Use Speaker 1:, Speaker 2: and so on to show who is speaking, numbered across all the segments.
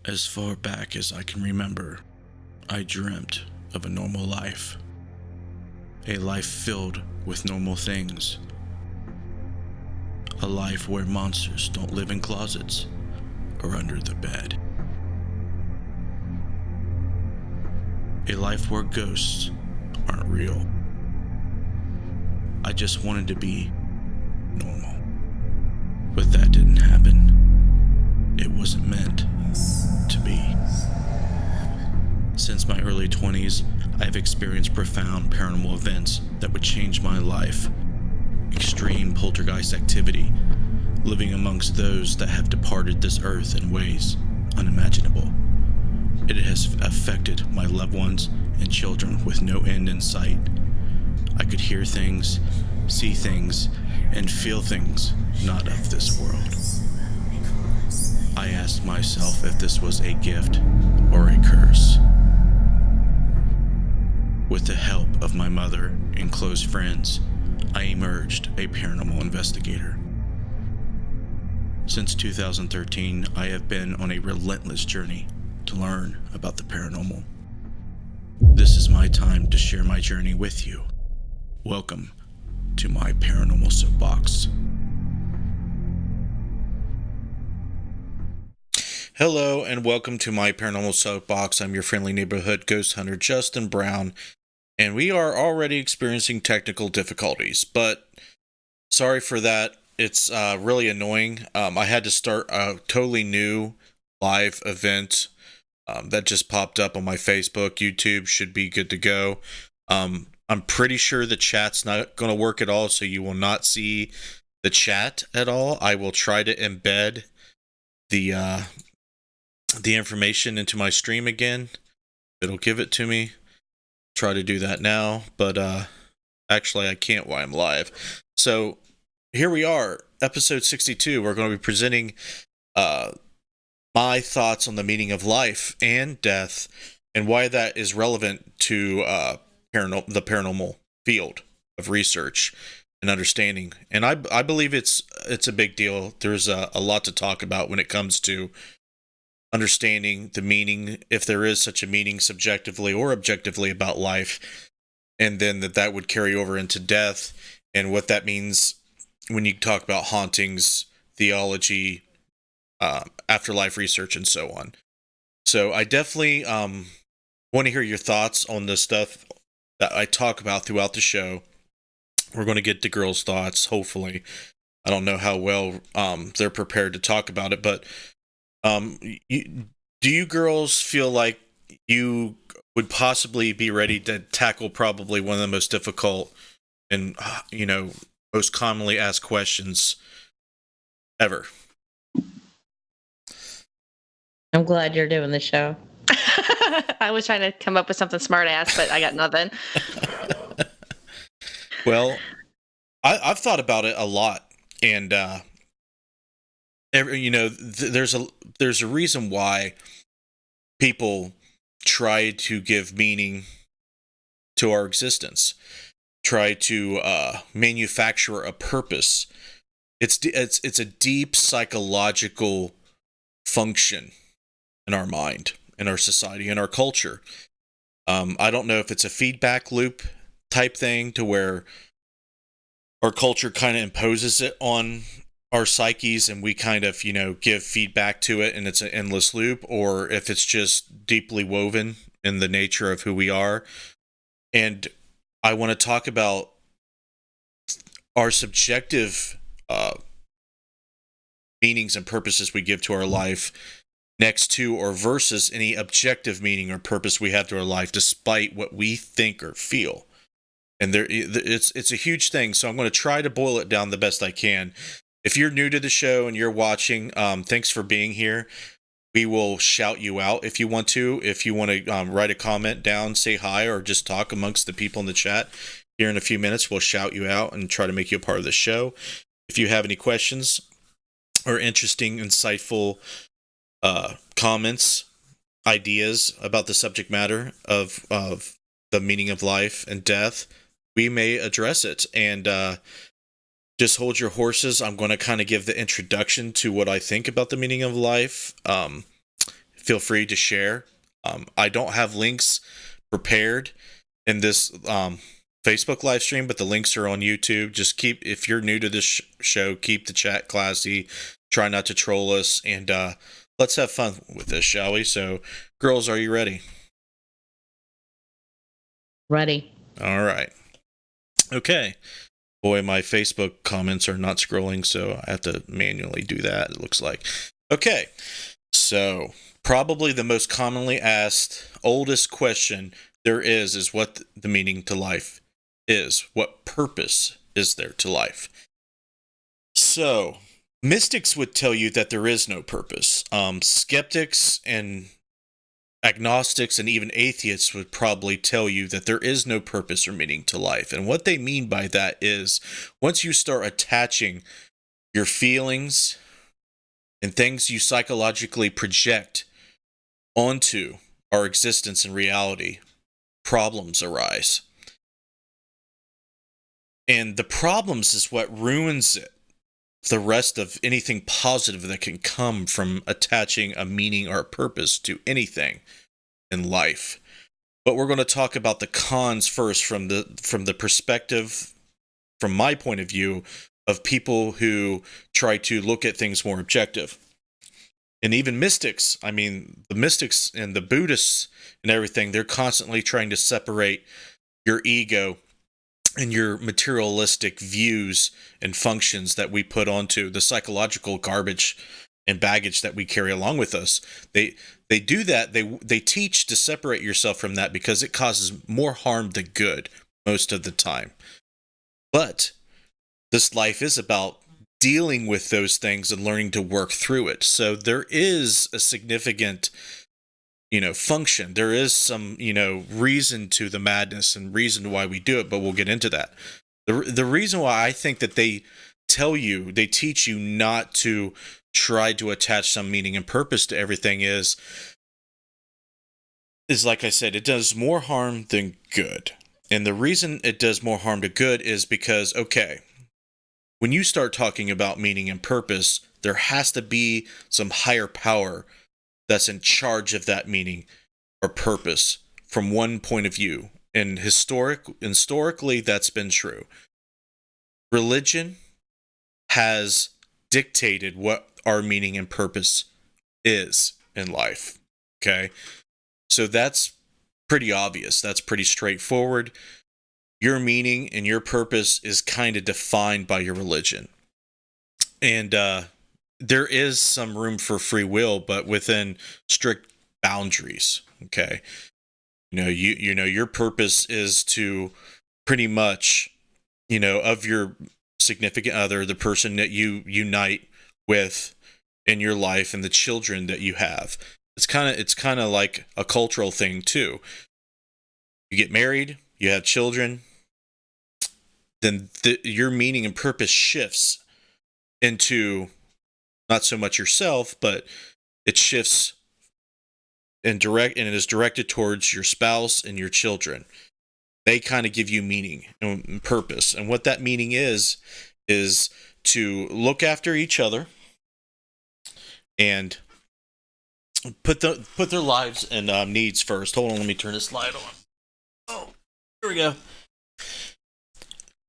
Speaker 1: As far back as I can remember, I dreamt of a normal life. A life filled with normal things. A life where monsters don't live in closets or under the bed. A life where ghosts aren't real. I just wanted to be normal. But that didn't happen. It wasn't meant to be. Since my early 20s, I have experienced profound paranormal events that would change my life. Extreme poltergeist activity, living amongst those that have departed this earth in ways unimaginable. It has affected my loved ones and children with no end in sight. I could hear things, see things, and feel things not of this world. I asked myself if this was a gift or a curse. With the help of my mother and close friends, I emerged a paranormal investigator. Since 2013, I have been on a relentless journey to learn about the paranormal. This is my time to share my journey with you. Welcome to my Paranormal Soapbox. Hello and welcome to my Paranormal Soapbox. I'm your friendly neighborhood ghost hunter, Justin Brown, and we are already experiencing technical difficulties, but sorry for that. It's really annoying. I had to start a totally new live event that just popped up on my Facebook. YouTube should be good to go. I'm pretty sure the chat's not going to work at all, so you will not see the chat at all. I will try to embed the information into my stream again. It'll give it to me. Try to do that now, but actually I can't while I'm live. So here we are, episode 62. We're going to be presenting my thoughts on the meaning of life and death and why that is relevant to the paranormal field of research and understanding. And I believe it's a big deal. There's a lot to talk about when it comes to understanding the meaning, if there is such a meaning subjectively or objectively about life, and then that would carry over into death and what that means when you talk about hauntings, theology, afterlife research, and so on. So I definitely want to hear your thoughts on the stuff that I talk about throughout the show. We're going to get the girls' thoughts, hopefully. I don't know how well they're prepared to talk about it, but do you girls feel like you would possibly be ready to tackle probably one of the most difficult and, most commonly asked questions ever?
Speaker 2: I'm glad you're doing the show.
Speaker 3: I was trying to come up with something smart ass, but I got nothing.
Speaker 1: Well, I've thought about it a lot, and there's a reason why people try to give meaning to our existence, try to manufacture a purpose. It's a deep psychological function in our mind, in our society, in our culture. I don't know if it's a feedback loop type thing to where our culture kind of imposes it on our psyches and we kind of, give feedback to it and it's an endless loop, or if it's just deeply woven in the nature of who we are. And I want to talk about our subjective meanings and purposes we give to our life next to or versus any objective meaning or purpose we have to our life despite what we think or feel. And it's a huge thing, so I'm going to try to boil it down the best I can. If you're new to the show and you're watching, thanks for being here. We will shout you out if you want to. If you want to write a comment down, say hi, or just talk amongst the people in the chat, here in a few minutes, we'll shout you out and try to make you a part of the show. If you have any questions or interesting, insightful comments, ideas about the subject matter of the meaning of life and death, we may address it. And just hold your horses. I'm going to kind of give the introduction to what I think about the meaning of life. feel free to share. I don't have links prepared in this Facebook live stream, but the links are on YouTube. Just if you're new to this show, keep the chat classy. Try not to troll us, and let's have fun with this, shall we? So, girls, are you ready?
Speaker 2: Ready.
Speaker 1: All right. Okay. Boy, my Facebook comments are not scrolling, so I have to manually do that, it looks like. Okay. So, probably the most commonly asked, oldest question there is what the meaning to life is. What purpose is there to life? So, mystics would tell you that there is no purpose. Skeptics and agnostics and even atheists would probably tell you that there is no purpose or meaning to life. And what they mean by that is once you start attaching your feelings and things you psychologically project onto our existence and reality, problems arise. And the problems is what ruins it. The rest of anything positive that can come from attaching a meaning or a purpose to anything in life. But we're going to talk about the cons first from the perspective, from my point of view, of people who try to look at things more objective. And even mystics, I mean, the mystics and the Buddhists and everything, they're constantly trying to separate your ego and your materialistic views and functions that we put onto the psychological garbage and baggage that we carry along with us. They do that. They teach to separate yourself from that because it causes more harm than good most of the time. But this life is about dealing with those things and learning to work through it. So there is a significant function. There is some, reason to the madness and reason why we do it, but we'll get into that. The reason why I think that they teach you not to try to attach some meaning and purpose to everything is like I said, it does more harm than good. And the reason it does more harm to good is because, okay, when you start talking about meaning and purpose, there has to be some higher power that's in charge of that meaning or purpose from one point of view. And historically, that's been true. Religion has dictated what our meaning and purpose is in life. Okay? So that's pretty obvious. That's pretty straightforward. Your meaning and your purpose is kind of defined by your religion. And there is some room for free will, but within strict boundaries. Okay, your purpose is to pretty much, of your significant other, the person that you unite with in your life, and the children that you have. It's kind of like a cultural thing too. You get married, you have children, then your meaning and purpose shifts into not so much yourself, but it shifts and it is directed towards your spouse and your children. They kind of give you meaning and purpose. And what that meaning is to look after each other and put their lives and needs first. Hold on, let me turn this light on. Oh, here we go.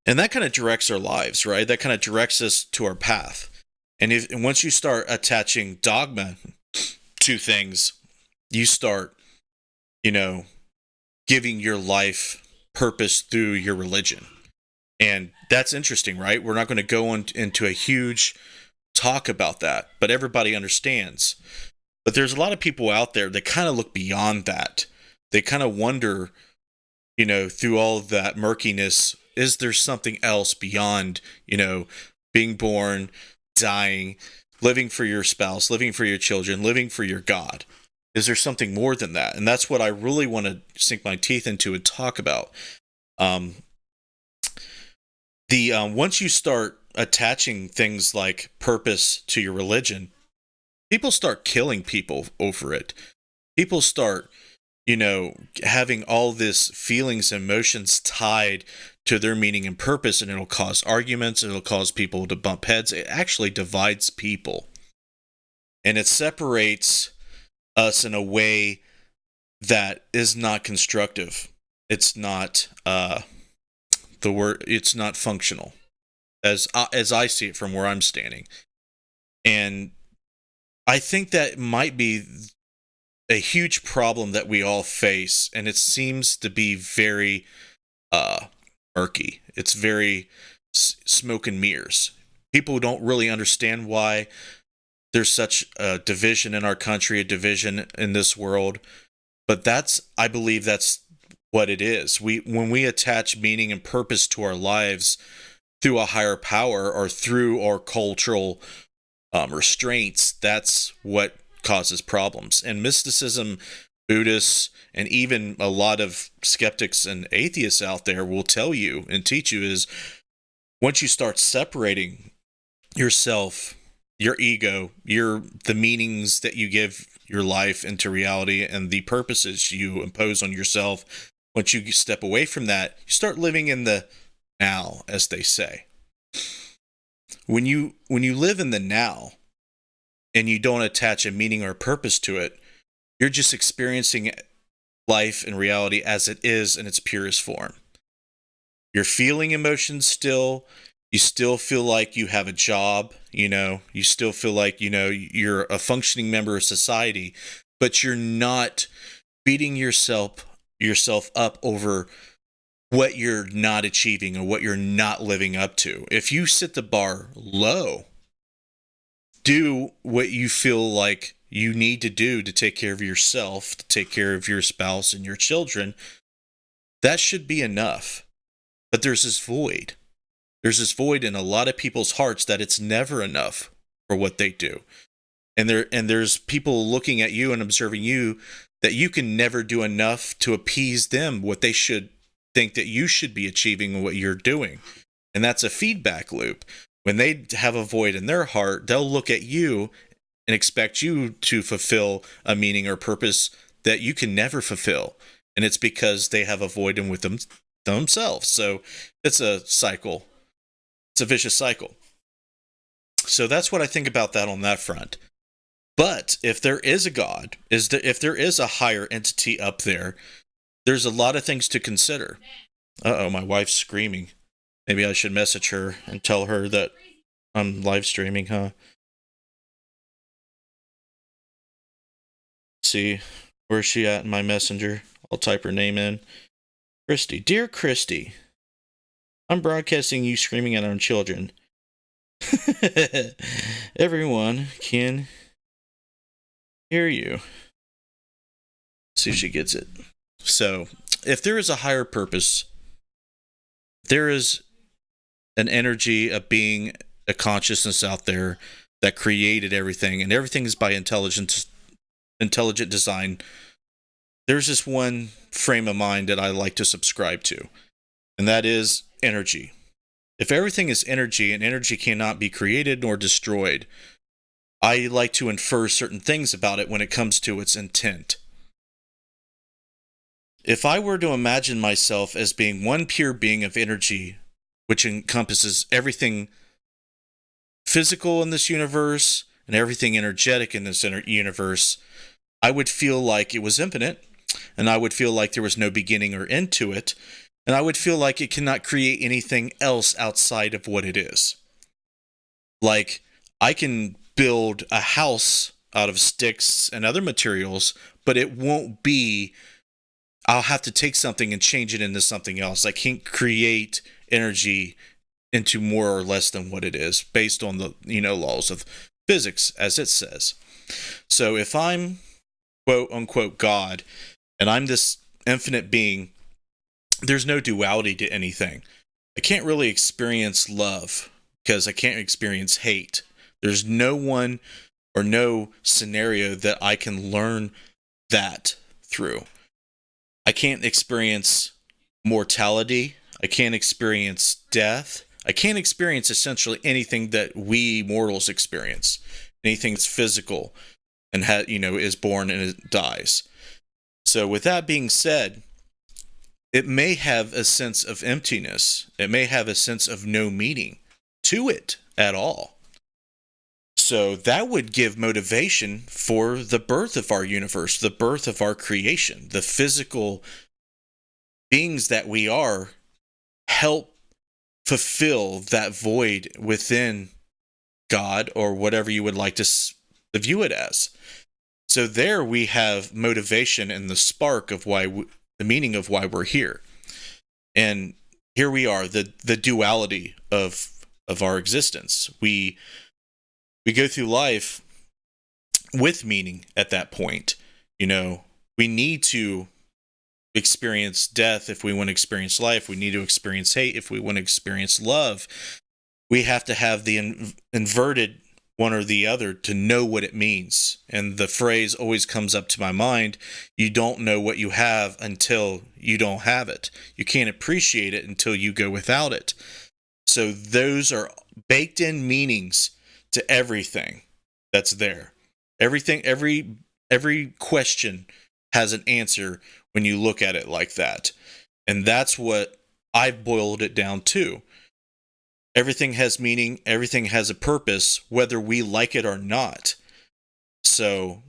Speaker 1: And that kind of directs our lives, right? That kind of directs us to our path. And once you start attaching dogma to things, you start, giving your life purpose through your religion. And that's interesting, right? We're not going to go into a huge talk about that, but everybody understands. But there's a lot of people out there that kind of look beyond that. They kind of wonder, through all of that murkiness, is there something else beyond, being born, dying, living for your spouse, living for your children, living for your God? Is there something more than that? And that's what I really want to sink my teeth into and talk about. Once you start attaching things like purpose to your religion, people start killing people over it. People start, having all this feelings and emotions tied to their meaning and purpose, and it'll cause arguments. It'll cause people to bump heads. It actually divides people, and it separates us in a way that is not constructive. It's not it's not functional as I see it from where I'm standing. And I think that might be a huge problem that we all face, and it seems to be very murky. It's very smoke and mirrors. People don't really understand why there's such a division in our country, a division in this world. But I believe that's what it is. When we attach meaning and purpose to our lives through a higher power or through our cultural restraints, that's what causes problems. And mysticism, Buddhists, and even a lot of skeptics and atheists out there will tell you and teach you is once you start separating yourself, your ego, the meanings that you give your life into reality and the purposes you impose on yourself, once you step away from that, you start living in the now, as they say. When you live in the now and you don't attach a meaning or purpose to it, you're just experiencing life and reality as it is in its purest form. You're feeling emotions still. You still feel like you have a job, you still feel like, you're a functioning member of society, but you're not beating yourself up over what you're not achieving or what you're not living up to. If you set the bar low, do what you feel like you need to do to take care of yourself, to take care of your spouse and your children, that should be enough. But there's this void. There's this void in a lot of people's hearts that it's never enough for what they do. And there's people looking at you and observing you that you can never do enough to appease them, what they should think that you should be achieving and what you're doing. And that's a feedback loop. When they have a void in their heart, they'll look at you and expect you to fulfill a meaning or purpose that you can never fulfill. And it's because they have a void in with themselves. So it's a cycle. It's a vicious cycle. So that's what I think about that on that front. But if there is a God, if there is a higher entity up there, there's a lot of things to consider. Uh-oh, my wife's screaming. Maybe I should message her and tell her that I'm live streaming, huh? Let's see, where's she at in my messenger? I'll type her name in. Christy. Dear Christy, I'm broadcasting you screaming at our children. Everyone can hear you. Let's see if she gets it. So, if there is a higher purpose, there is an energy, a being, a consciousness out there that created everything, and everything is by intelligent design. There's just one frame of mind that I like to subscribe to, and that is energy. If everything is energy and energy cannot be created nor destroyed, I like to infer certain things about it when it comes to its intent. If I were to imagine myself as being one pure being of energy, which encompasses everything physical in this universe and everything energetic in this universe, I would feel like it was infinite, and I would feel like there was no beginning or end to it, and I would feel like it cannot create anything else outside of what it is. Like, I can build a house out of sticks and other materials, but it won't be, I'll have to take something and change it into something else. I can't create energy into more or less than what it is based on the, laws of physics, as it says. So if I'm quote unquote God and I'm this infinite being, there's no duality to anything. I can't really experience love because I can't experience hate. There's no one or no scenario that I can learn that through. I can't experience mortality. I can't experience death. I can't experience essentially anything that we mortals experience. Anything that's physical and is born and it dies. So with that being said, it may have a sense of emptiness. It may have a sense of no meaning to it at all. So that would give motivation for the birth of our universe, the birth of our creation, the physical beings that we are, help fulfill that void within God or whatever you would like to view it as. So there we have motivation and the spark of why the meaning of why we're here. And here we are, the duality of our existence. We go through life with meaning at that point. You know, we need to experience death if we want to experience life. We need to experience hate if we want to experience love. We have to have the inverted one or the other to know what it means. And the phrase always comes up to my mind, you don't know what you have until you don't have it. You can't appreciate it until you go without it. So those are baked in meanings to everything that's there. Everything, every question has an answer when you look at it like that. And that's what I've boiled it down to. Everything has meaning, everything has a purpose, whether we like it or not. So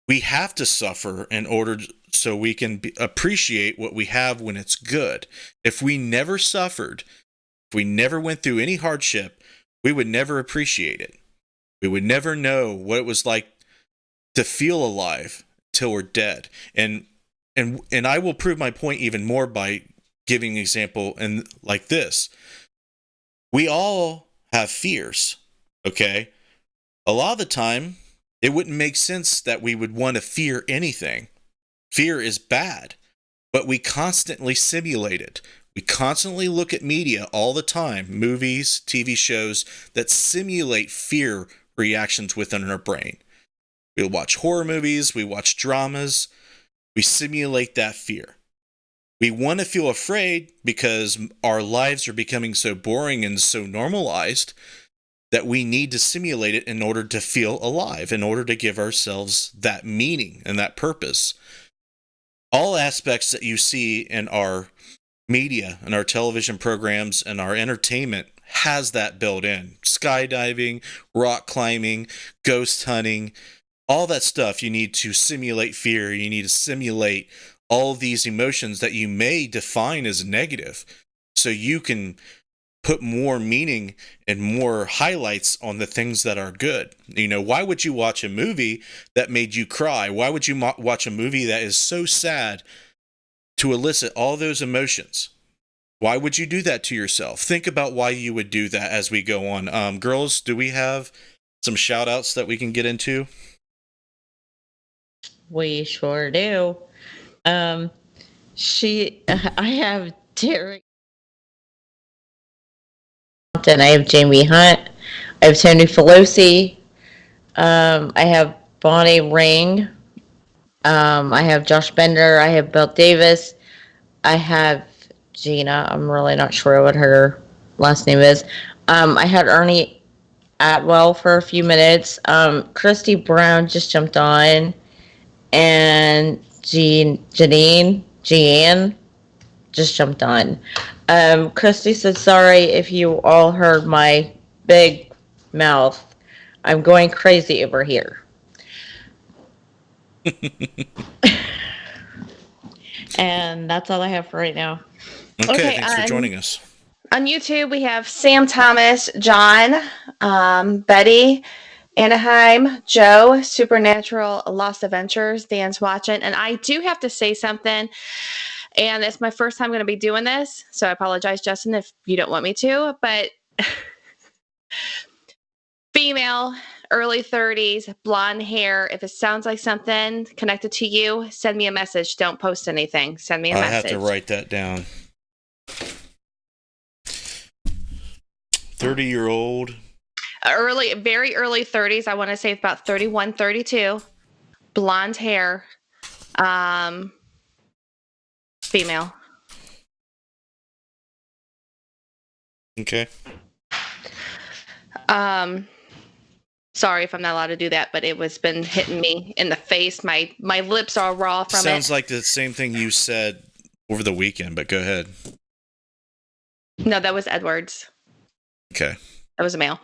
Speaker 1: we have to suffer in order so we can appreciate what we have when it's good. If we never suffered, if we never went through any hardship, we would never appreciate it. We would never know what it was like to feel alive till we're dead. And I will prove my point even more by giving an example and like this. We all have fears, okay? A lot of the time, it wouldn't make sense that we would want to fear anything. Fear is bad, but we constantly simulate it. We constantly look at media all the time, movies, TV shows that simulate fear reactions within our brain. We'll watch horror movies, we watch dramas, we simulate that fear. We want to feel afraid because our lives are becoming so boring and so normalized that we need to simulate it in order to feel alive, in order to give ourselves that meaning and that purpose. All aspects that you see in our media and our television programs and our entertainment has that built in. Skydiving, rock climbing, ghost hunting, all that stuff. You need to simulate fear. You need to simulate all these emotions that you may define as negative so you can put more meaning and more highlights on the things that are good. You know, why would you watch a movie that made you cry? Why would you watch a movie that is so sad to elicit all those emotions? Why would you do that to yourself? Think about why you would do that as we go on. Girls, do we have some shout outs that we can get into?
Speaker 2: We sure do. I have Derek. And I have Jamie Hunt. I have Tony Pelosi. I have Bonnie Ring. I have Josh Bender. I have Bill Davis. I have Gina. I'm really not sure what her last name is. I had Ernie Atwell for a few minutes. Christy Brown just jumped on. And Jeanne just jumped on. Christy said, sorry if you all heard my big mouth. I'm going crazy over here. And that's all I have for right now.
Speaker 1: Okay, thanks for joining us.
Speaker 3: On YouTube, we have Sam Thomas, John, Betty, Anaheim, Joe, Supernatural, Lost Adventures, Dan's watching. And I do have to say something, and it's my first time going to be doing this, so I apologize, Justin, if you don't want me to, but female, early 30s, blonde hair. If it sounds like something connected to you, send me a message. Don't post anything. Send me a message.
Speaker 1: I have to write that down. 30-year-old.
Speaker 3: Very early 30s. I want to say about 31, 32. Blonde hair. Female.
Speaker 1: Okay.
Speaker 3: Sorry if I'm not allowed to do that, but it was been hitting me in the face. My lips are raw from it.
Speaker 1: Sounds like the same thing you said over the weekend, but go ahead.
Speaker 3: No, that was Edwards.
Speaker 1: Okay.
Speaker 3: That was a male.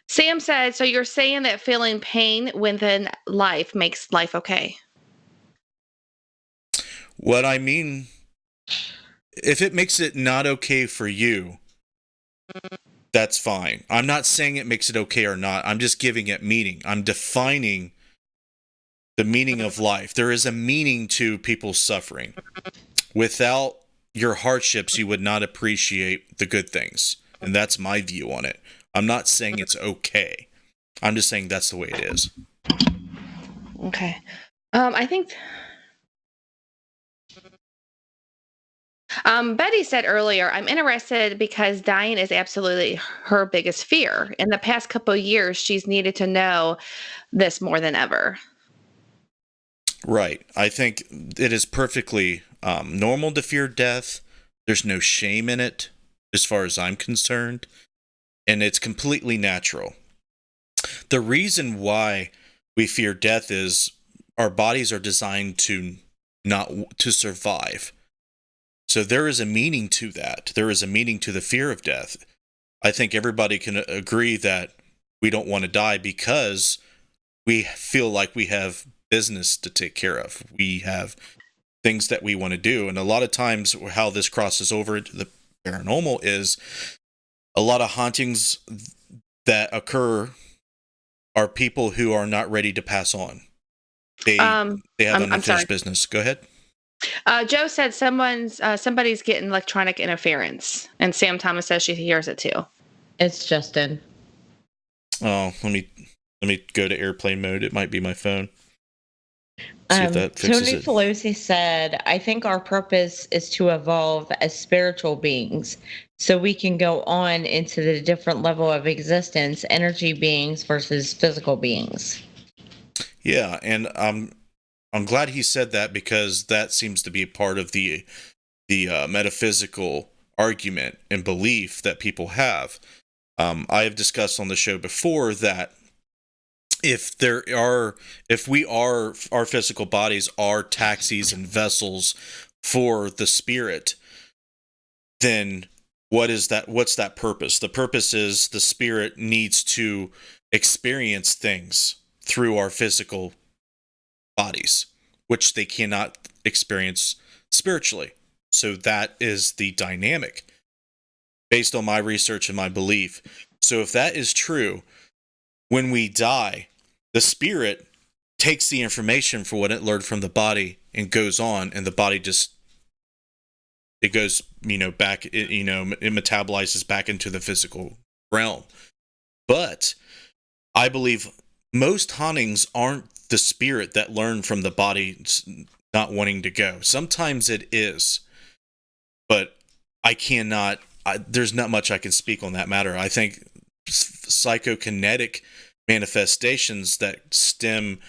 Speaker 3: Sam said, so you're saying that feeling pain within life makes life okay?
Speaker 1: What I mean, if it makes it not okay for you, that's fine. I'm not saying it makes it okay or not. I'm just giving it meaning. I'm defining the meaning of life. There is a meaning to people's suffering. Without your hardships, you would not appreciate the good things. And that's my view on it. I'm not saying it's okay. I'm just saying that's the way it is.
Speaker 3: Okay. I think Betty said earlier, I'm interested because dying is absolutely her biggest fear. In the past couple of years, she's needed to know this more than ever.
Speaker 1: Right. I think it is perfectly normal to fear death. There's no shame in it, as far as I'm concerned. And it's completely natural. The reason why we fear death is our bodies are designed to not to survive. So there is a meaning to that. There is a meaning to the fear of death. I think everybody can agree that we don't want to die because we feel like we have business to take care of. We have things that we want to do. And a lot of times how this crosses over into the paranormal is a lot of hauntings that occur are people who are not ready to pass on. They have unfinished business. Go ahead.
Speaker 3: Joe said somebody's getting electronic interference, and Sam Thomas says she hears it too.
Speaker 2: It's Justin.
Speaker 1: Oh, let me go to airplane mode. It might be my phone. See if that fixes
Speaker 2: Tony
Speaker 1: it.
Speaker 2: Pelosi said, I think our purpose is to evolve as spiritual beings so we can go on into the different level of existence, energy beings versus physical beings.
Speaker 1: Yeah, and I'm glad he said that because that seems to be part of the metaphysical argument and belief that people have. I have discussed on the show before that our physical bodies are taxis and vessels for the spirit, then what's that purpose? The purpose is the spirit needs to experience things through our physical bodies, which they cannot experience spiritually. So that is the dynamic based on my research and my belief. So if that is true, when we die, the spirit takes the information for what it learned from the body and goes on, and the body just it goes back, it metabolizes back into the physical realm. But I believe most hauntings aren't the spirit that learned from the body not wanting to go. Sometimes it is, but there's not much I can speak on that matter. I think psychokinetic manifestations that stem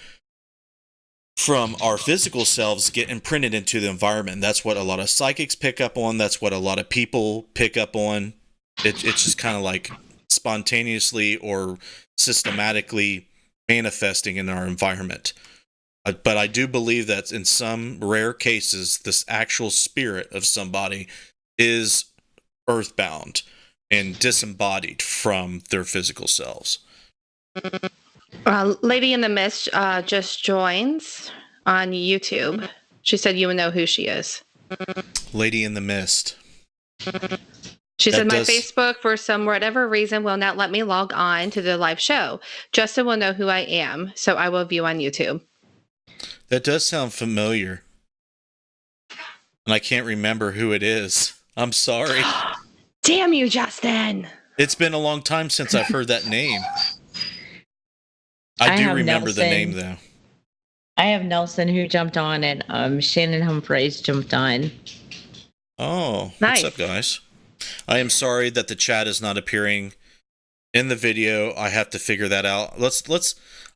Speaker 1: from our physical selves get imprinted into the environment. That's what a lot of psychics pick up on. That's what a lot of people pick up on. It's just kind of like spontaneously or systematically manifesting in our environment. But I do believe that in some rare cases, this actual spirit of somebody is earthbound and disembodied from their physical selves.
Speaker 3: Lady in the Mist just joins on YouTube. She said you would know who she is.
Speaker 1: Lady in the Mist.
Speaker 3: She said, my Facebook, for some whatever reason, will not let me log on to the live show. Justin will know who I am, so I will view on YouTube.
Speaker 1: That does sound familiar. And I can't remember who it is. I'm sorry.
Speaker 3: Damn you, Justin.
Speaker 1: It's been a long time since I've heard that name. I do remember Nelson. The name, though.
Speaker 2: I have Nelson who jumped on, and Shannon Humphreys jumped on.
Speaker 1: Oh,
Speaker 3: nice.
Speaker 1: What's up, guys? I am sorry that the chat is not appearing in the video. I have to figure that out.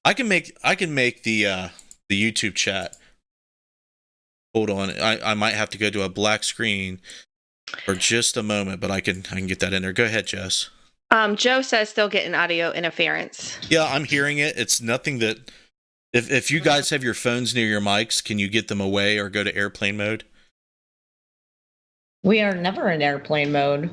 Speaker 1: I can make the YouTube chat. Hold on. I might have to go to a black screen for just a moment, but I can get that in there. Go ahead, Jess.
Speaker 3: Joe says still getting audio interference.
Speaker 1: Yeah, I'm hearing it. It's nothing that if you guys have your phones near your mics, can you get them away or go to airplane mode?
Speaker 2: We are never in airplane mode.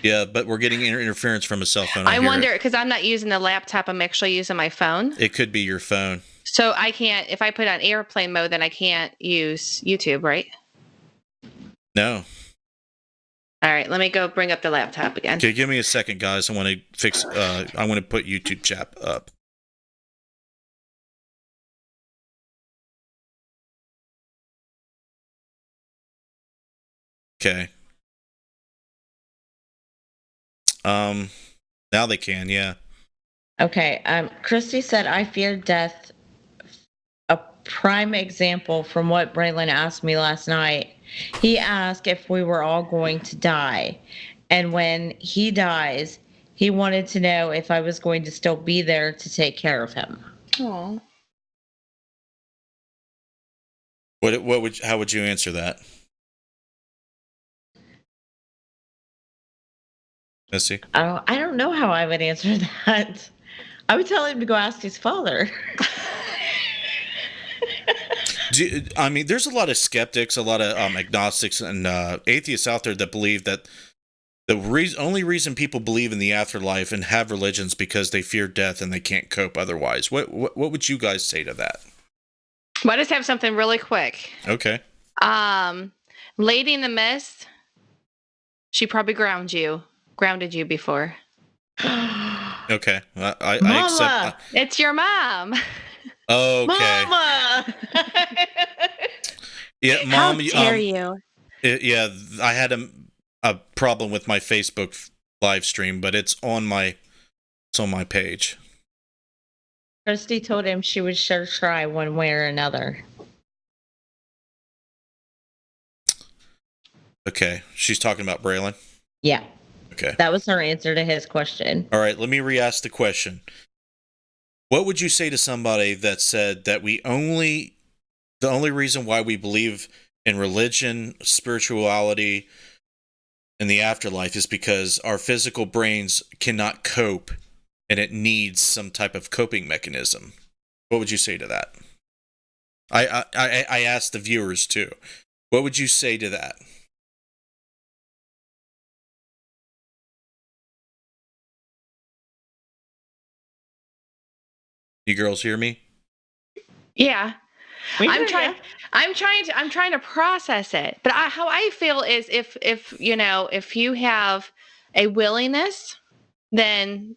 Speaker 1: Yeah, but we're getting interference from a cell phone.
Speaker 3: I
Speaker 1: hear
Speaker 3: wonder,
Speaker 1: it.
Speaker 3: because I'm not using the laptop, I'm actually using my phone.
Speaker 1: It could be your phone.
Speaker 3: So I can't, if I put on airplane mode, then I can't use YouTube, right?
Speaker 1: No.
Speaker 3: All right, let me go bring up the laptop again.
Speaker 1: Okay, give me a second, guys. I want to fix. I want to put YouTube chat up. Okay. Now they can. Yeah.
Speaker 2: Okay. Christy said, I fear death. A prime example from what Braylon asked me last night. He asked if we were all going to die. And when he dies, he wanted to know if I was going to still be there to take care of him.
Speaker 3: Oh.
Speaker 1: How would you answer that? Missy?
Speaker 2: I don't know how I would answer that. I would tell him to go ask his father.
Speaker 1: I mean, there's a lot of skeptics, a lot of agnostics and atheists out there that believe that the only reason people believe in the afterlife and have religions because they fear death and they can't cope otherwise. What would you guys say to that?
Speaker 3: Well, I just have something really quick.
Speaker 1: Okay.
Speaker 3: Lady in the Mist, she probably grounded you before.
Speaker 1: Okay. I
Speaker 2: Mama!
Speaker 1: accept.
Speaker 3: It's your mom.
Speaker 1: Okay.
Speaker 2: Mama!
Speaker 1: Yeah, Mom.
Speaker 3: How dare you?
Speaker 1: Yeah, I had a problem with my Facebook live stream, but it's on my page.
Speaker 2: Christy told him she would sure try one way or another.
Speaker 1: Okay, she's talking about Braylon.
Speaker 2: Yeah.
Speaker 1: Okay.
Speaker 2: That was her answer to his question.
Speaker 1: All right, let me re-ask the question. What would you say to somebody that said that the only reason why we believe in religion, spirituality, and the afterlife is because our physical brains cannot cope and it needs some type of coping mechanism? What would you say to that? I asked the viewers too. What would you say to that? You girls hear me?
Speaker 3: Yeah. I'm
Speaker 2: trying.
Speaker 3: I'm trying to process it. But how I feel is if you have a willingness, then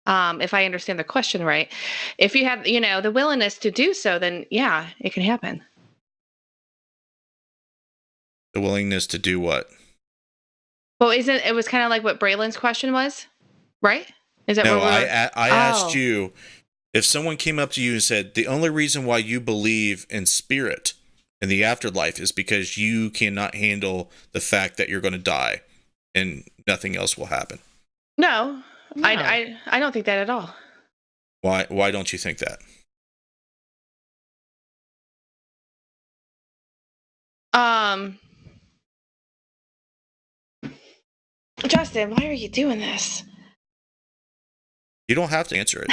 Speaker 3: if I understand the question right, if you have, the willingness to do so, then yeah, it can happen.
Speaker 1: The willingness to do what?
Speaker 3: Well, it was kind of like what Braylon's question was, right? Is that
Speaker 1: No,
Speaker 3: where
Speaker 1: I asked you, if someone came up to you and said, the only reason why you believe in spirit and the afterlife is because you cannot handle the fact that you're going to die and nothing else will happen.
Speaker 3: No. I don't think that at all.
Speaker 1: Why don't you think that?
Speaker 3: Justin, why are you doing this?
Speaker 1: You don't have to answer it.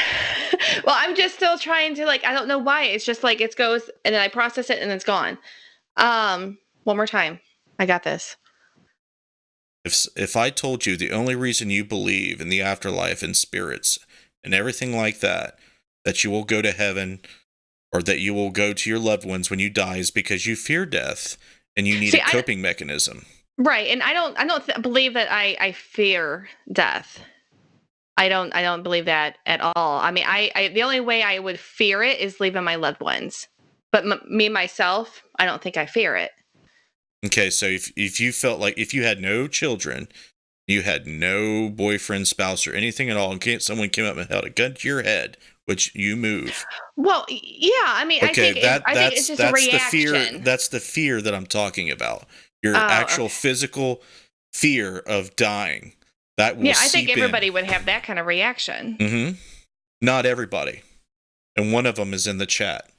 Speaker 3: Well, I'm just still trying to, I don't know why. It's just it goes and then I process it and it's gone. One more time. I got this.
Speaker 1: If I told you the only reason you believe in the afterlife and spirits and everything like that you will go to heaven or that you will go to your loved ones when you die is because you fear death and you need a coping mechanism.
Speaker 3: Right. And I don't believe that I fear death. I don't believe that at all. I mean, the only way I would fear it is leaving my loved ones. But me, myself, I don't think I fear it.
Speaker 1: Okay, so if you felt like if you had no children, you had no boyfriend, spouse, or anything at all, and someone came up and held a gun to your head, which you move.
Speaker 3: Well, yeah, I mean,
Speaker 1: okay,
Speaker 3: I think it's just a reaction.
Speaker 1: That's the fear that I'm talking about. Your actual physical fear of dying. That will
Speaker 3: I think everybody would have that kind of reaction.
Speaker 1: Mm-hmm. Not everybody. And one of them is in the chat.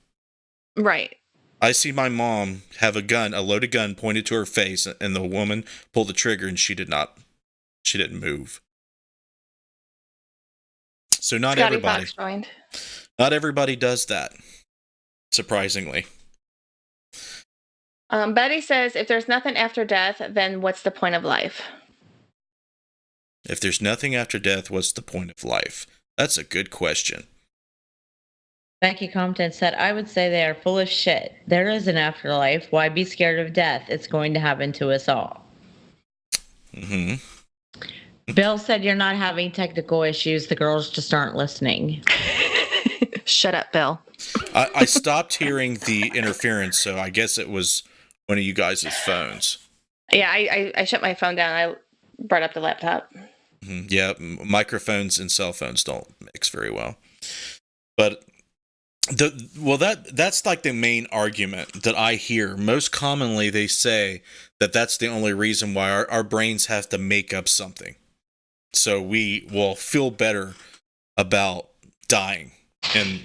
Speaker 3: Right.
Speaker 1: I see my mom have a loaded gun pointed to her face, and the woman pulled the trigger, and she didn't move. So not
Speaker 3: Scotty
Speaker 1: everybody.
Speaker 3: Fox joined.
Speaker 1: Not everybody does that, surprisingly.
Speaker 3: Betty says, if there's nothing after death, then what's the point of life?
Speaker 1: If there's nothing after death, what's the point of life? That's a good question.
Speaker 2: Becky Compton said, I would say they are full of shit. There is an afterlife. Why be scared of death? It's going to happen to us all.
Speaker 1: Hmm.
Speaker 2: Bill said, you're not having technical issues. The girls just aren't listening.
Speaker 3: Shut up, Bill.
Speaker 1: I stopped hearing the interference, so I guess it was one of you guys' phones.
Speaker 3: Yeah, I shut my phone down. I brought up the laptop.
Speaker 1: Mm-hmm. Yeah, microphones and cell phones don't mix very well. But that's like the main argument that I hear. Most commonly, they say that that's the only reason why our brains have to make up something. So we will feel better about dying and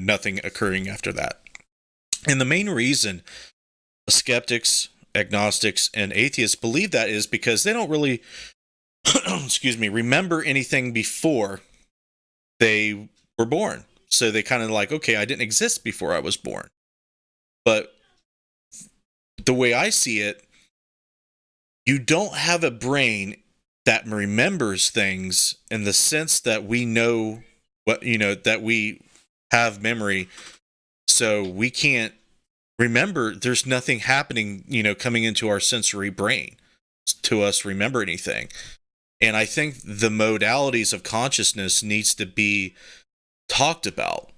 Speaker 1: nothing occurring after that. And the main reason skeptics, agnostics, and atheists believe that is because they don't really remember anything before they were born. So they kind of like, okay, I didn't exist before I was born. But the way I see it, you don't have a brain that remembers things in the sense that we know that we have memory. So we can't remember. There's nothing happening, coming into our sensory brain to us remember anything. And I think the modalities of consciousness needs to be talked about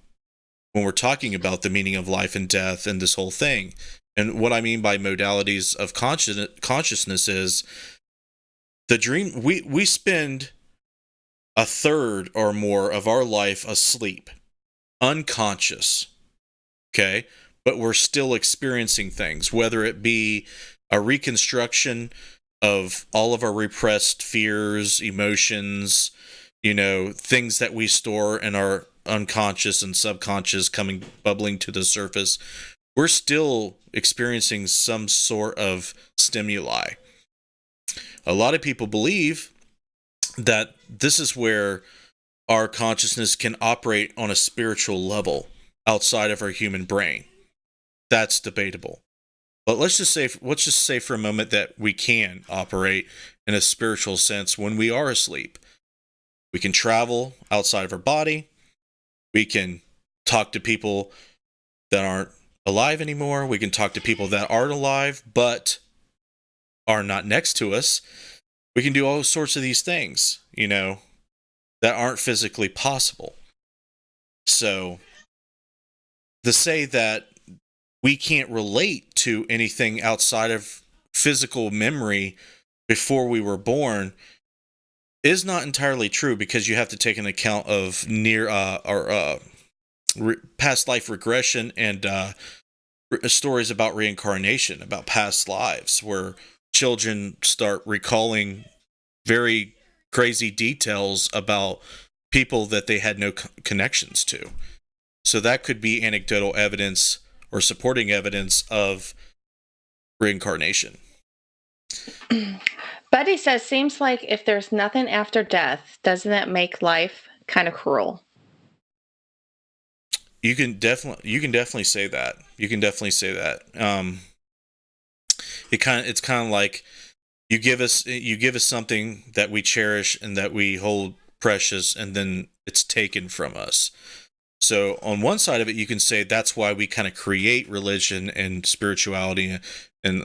Speaker 1: when we're talking about the meaning of life and death and this whole thing. And what I mean by modalities of consciousness is the dream. We spend a third or more of our life asleep, unconscious, okay? But we're still experiencing things, whether it be a reconstruction of all of our repressed fears, emotions, things that we store in our unconscious and subconscious bubbling to the surface. We're still experiencing some sort of stimuli. A lot of people believe that this is where our consciousness can operate on a spiritual level outside of our human brain. That's debatable. But let's just say for a moment that we can operate in a spiritual sense when we are asleep. We can travel outside of our body. We can talk to people that aren't alive anymore. We can talk to people that aren't alive but are not next to us. We can do all sorts of these things, that aren't physically possible. So to say that we can't relate to anything outside of physical memory before we were born is not entirely true, because you have to take an account of past life regression and stories about reincarnation, about past lives, where children start recalling very crazy details about people that they had no connections to. So that could be anecdotal evidence or supporting evidence of reincarnation.
Speaker 3: Buddy says, seems like if there's nothing after death, doesn't that make life kind of cruel?
Speaker 1: You can definitely say that. You can definitely say that. It's kind of like you give us something that we cherish and that we hold precious, and then it's taken from us. So on one side of it, you can say that's why we kind of create religion and spirituality and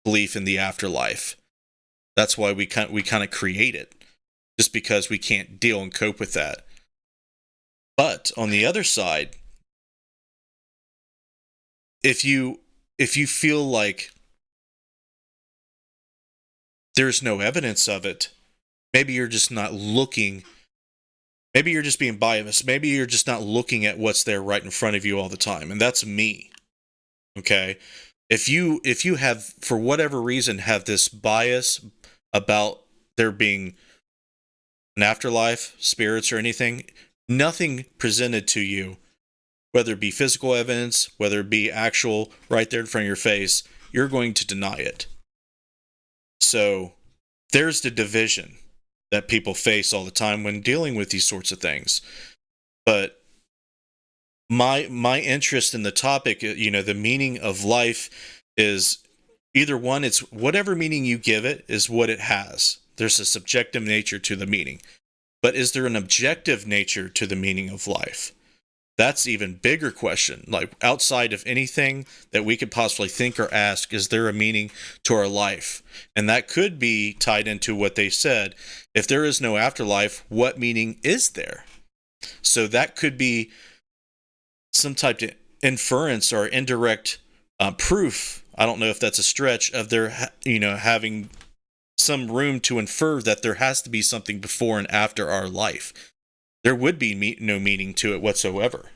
Speaker 1: belief in the afterlife. That's why we kind of create it, just because we can't deal and cope with that. But on the other side, if you feel like there's no evidence of it, maybe you're just not looking. Maybe you're just being biased. Maybe you're just not looking at what's there right in front of you all the time. And that's me. Okay? If you have, for whatever reason, have this bias about there being an afterlife, spirits, or anything, nothing presented to you, whether it be physical evidence, whether it be actual right there in front of your face, you're going to deny it. So there's the division that people face all the time when dealing with these sorts of things. But my interest in the topic, the meaning of life is either one, it's whatever meaning you give it is what it has. there's a subjective nature to the meaning. But is there an objective nature to the meaning of life? That's even bigger question. Like, outside of anything that we could possibly think or ask, is there a meaning to our life? And that could be tied into what they said. If there is no afterlife, what meaning is there? So that could be some type of inference or indirect proof. I don't know if that's a stretch of their, having some room to infer that there has to be something before and after our life. There would be no meaning to it whatsoever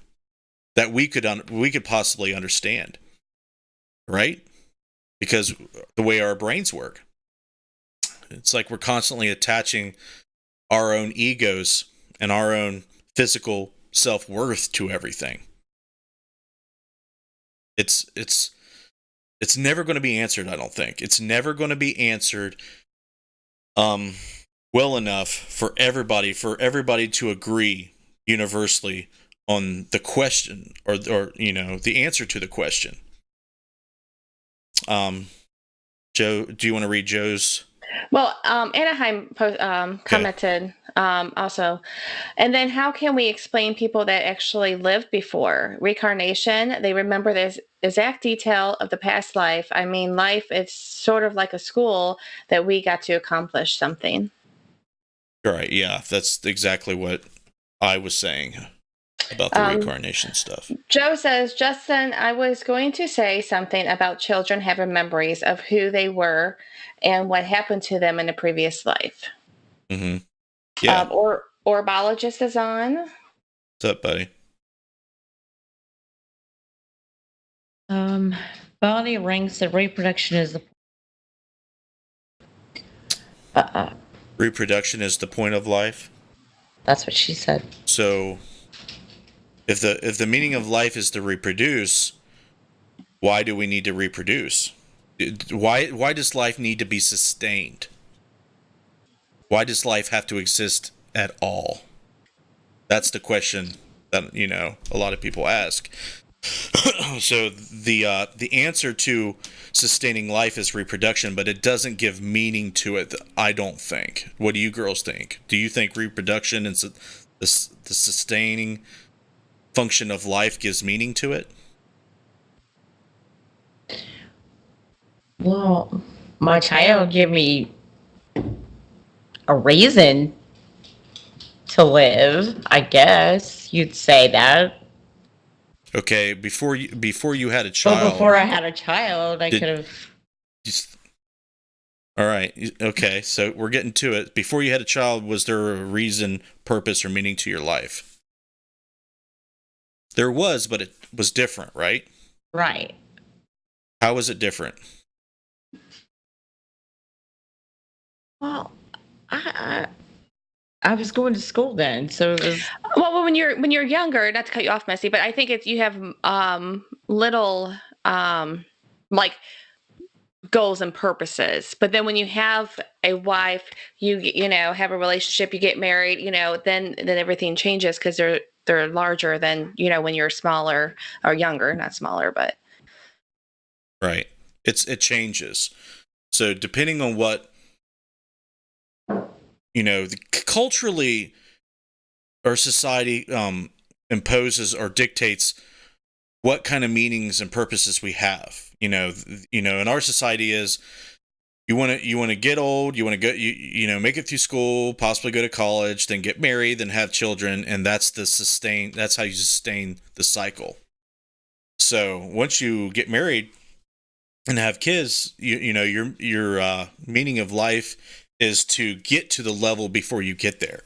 Speaker 1: that we could possibly understand, right? Because the way our brains work, it's like we're constantly attaching our own egos and our own physical self-worth to everything. It's never going to be answered, I don't think. It's never going to be answered well enough for everybody to agree universally on the question or the answer to the question. Joe, do you want to read Joe's?
Speaker 3: Well, Anaheim commented also. And then how can we explain people that actually lived before reincarnation? They remember the exact detail of the past life. I mean, life is sort of like a school that we got to accomplish something.
Speaker 1: Right, yeah, that's exactly what I was saying about the reincarnation stuff.
Speaker 3: Joe says, Justin, I was going to say something about children having memories of who they were and what happened to them in a previous life.
Speaker 1: Mm-hmm. Yeah.
Speaker 3: Orbologist is on.
Speaker 1: What's up, buddy?
Speaker 2: Bonnie ranks that reproduction is the
Speaker 1: reproduction is the point of life.
Speaker 2: That's what she said.
Speaker 1: So if the meaning of life is to reproduce, why do we need to reproduce? Why does life need to be sustained? Why does life have to exist at all? That's the question that a lot of people ask. So the answer to sustaining life is reproduction, but it doesn't give meaning to it, I don't think. What do you girls think? Do you think reproduction and the sustaining function of life gives meaning to it?
Speaker 2: Well, my child gave me a reason to live, I guess you'd say that.
Speaker 1: Okay, before you had a child.
Speaker 2: Well, before I had a child, I could have.
Speaker 1: All right. Okay, so we're getting to it. Before you had a child, was there a reason, purpose, or meaning to your life? There was, but it was different, right?
Speaker 2: Right.
Speaker 1: How was it different?
Speaker 2: Well, I was going to school then, so it was.
Speaker 3: Well, when you're younger, not to cut you off, Missy, but I think you have little like goals and purposes. But then when you have a wife, you have a relationship, you get married, then everything changes because they're larger than when you're smaller or younger, not smaller, but
Speaker 1: right. It changes. So depending on what culturally our society imposes or dictates what kind of meanings and purposes we have. In our society is you want to get old, you want to go, make it through school, possibly go to college, then get married, then have children, and that's how you sustain the cycle. So once you get married and have kids, your meaning of life is to get to the level before you get there.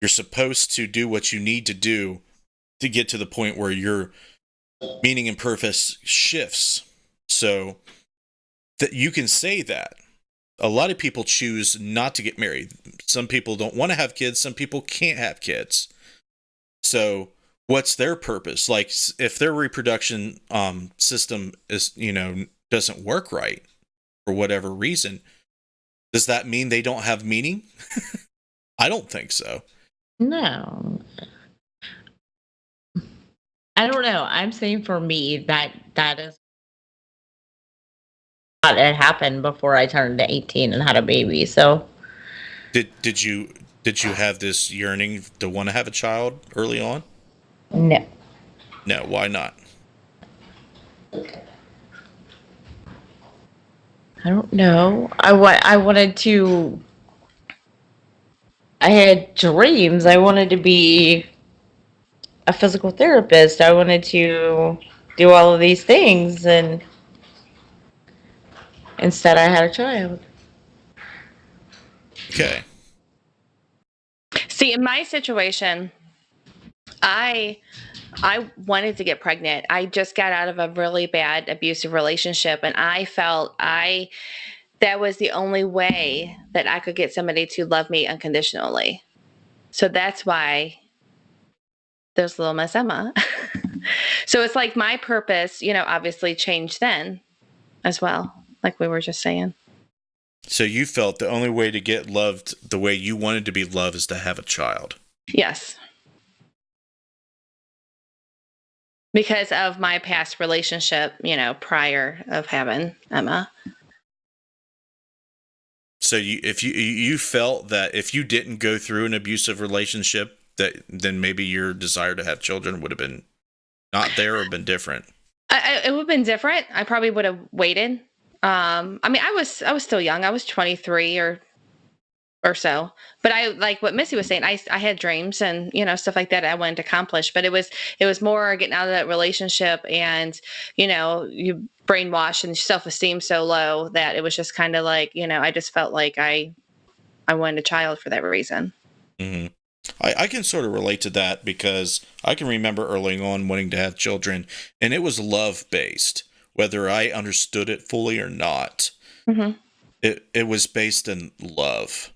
Speaker 1: You're supposed to do what you need to do to get to the point where your meaning and purpose shifts. So that you can say that. A lot of people choose not to get married. Some people don't want to have kids. Some people can't have kids. So what's their purpose? Like, if their reproduction system is, doesn't work right for whatever reason, does that mean they don't have meaning? I don't think so.
Speaker 2: No. I don't know. I'm saying for me that is what had happened before I turned 18 and had a baby. So
Speaker 1: Did you have this yearning to want to have a child early on?
Speaker 2: No.
Speaker 1: No, why not?
Speaker 2: I don't know. I wanted to. I had dreams. I wanted to be a physical therapist. I wanted to do all of these things, and instead, I had a child.
Speaker 1: Okay.
Speaker 3: See, in my situation, I I wanted to get pregnant. I just got out of a really bad abusive relationship, and I felt I that was the only way that I could get somebody to love me unconditionally. So that's why there's little Miss Emma. So it's like my purpose, obviously changed then as well, like we were just saying.
Speaker 1: So you felt the only way to get loved the way you wanted to be loved is to have a child.
Speaker 3: Yes. Because of my past relationship, prior of having Emma.
Speaker 1: So if you felt that if you didn't go through an abusive relationship, that then maybe your desire to have children would have been not there or been different.
Speaker 3: It would have been different. I probably would have waited. I was still young. I was 23 or so. But I like what Missy was saying. I had dreams and stuff like that I wanted to accomplish. But it was more getting out of that relationship, and you brainwashed and self-esteem so low that it was just kind of like I just felt like I wanted a child for that reason.
Speaker 1: Mm-hmm. I can sort of relate to that because I can remember early on wanting to have children, and it was love based, whether I understood it fully or not.
Speaker 3: Mm-hmm.
Speaker 1: It was based in love.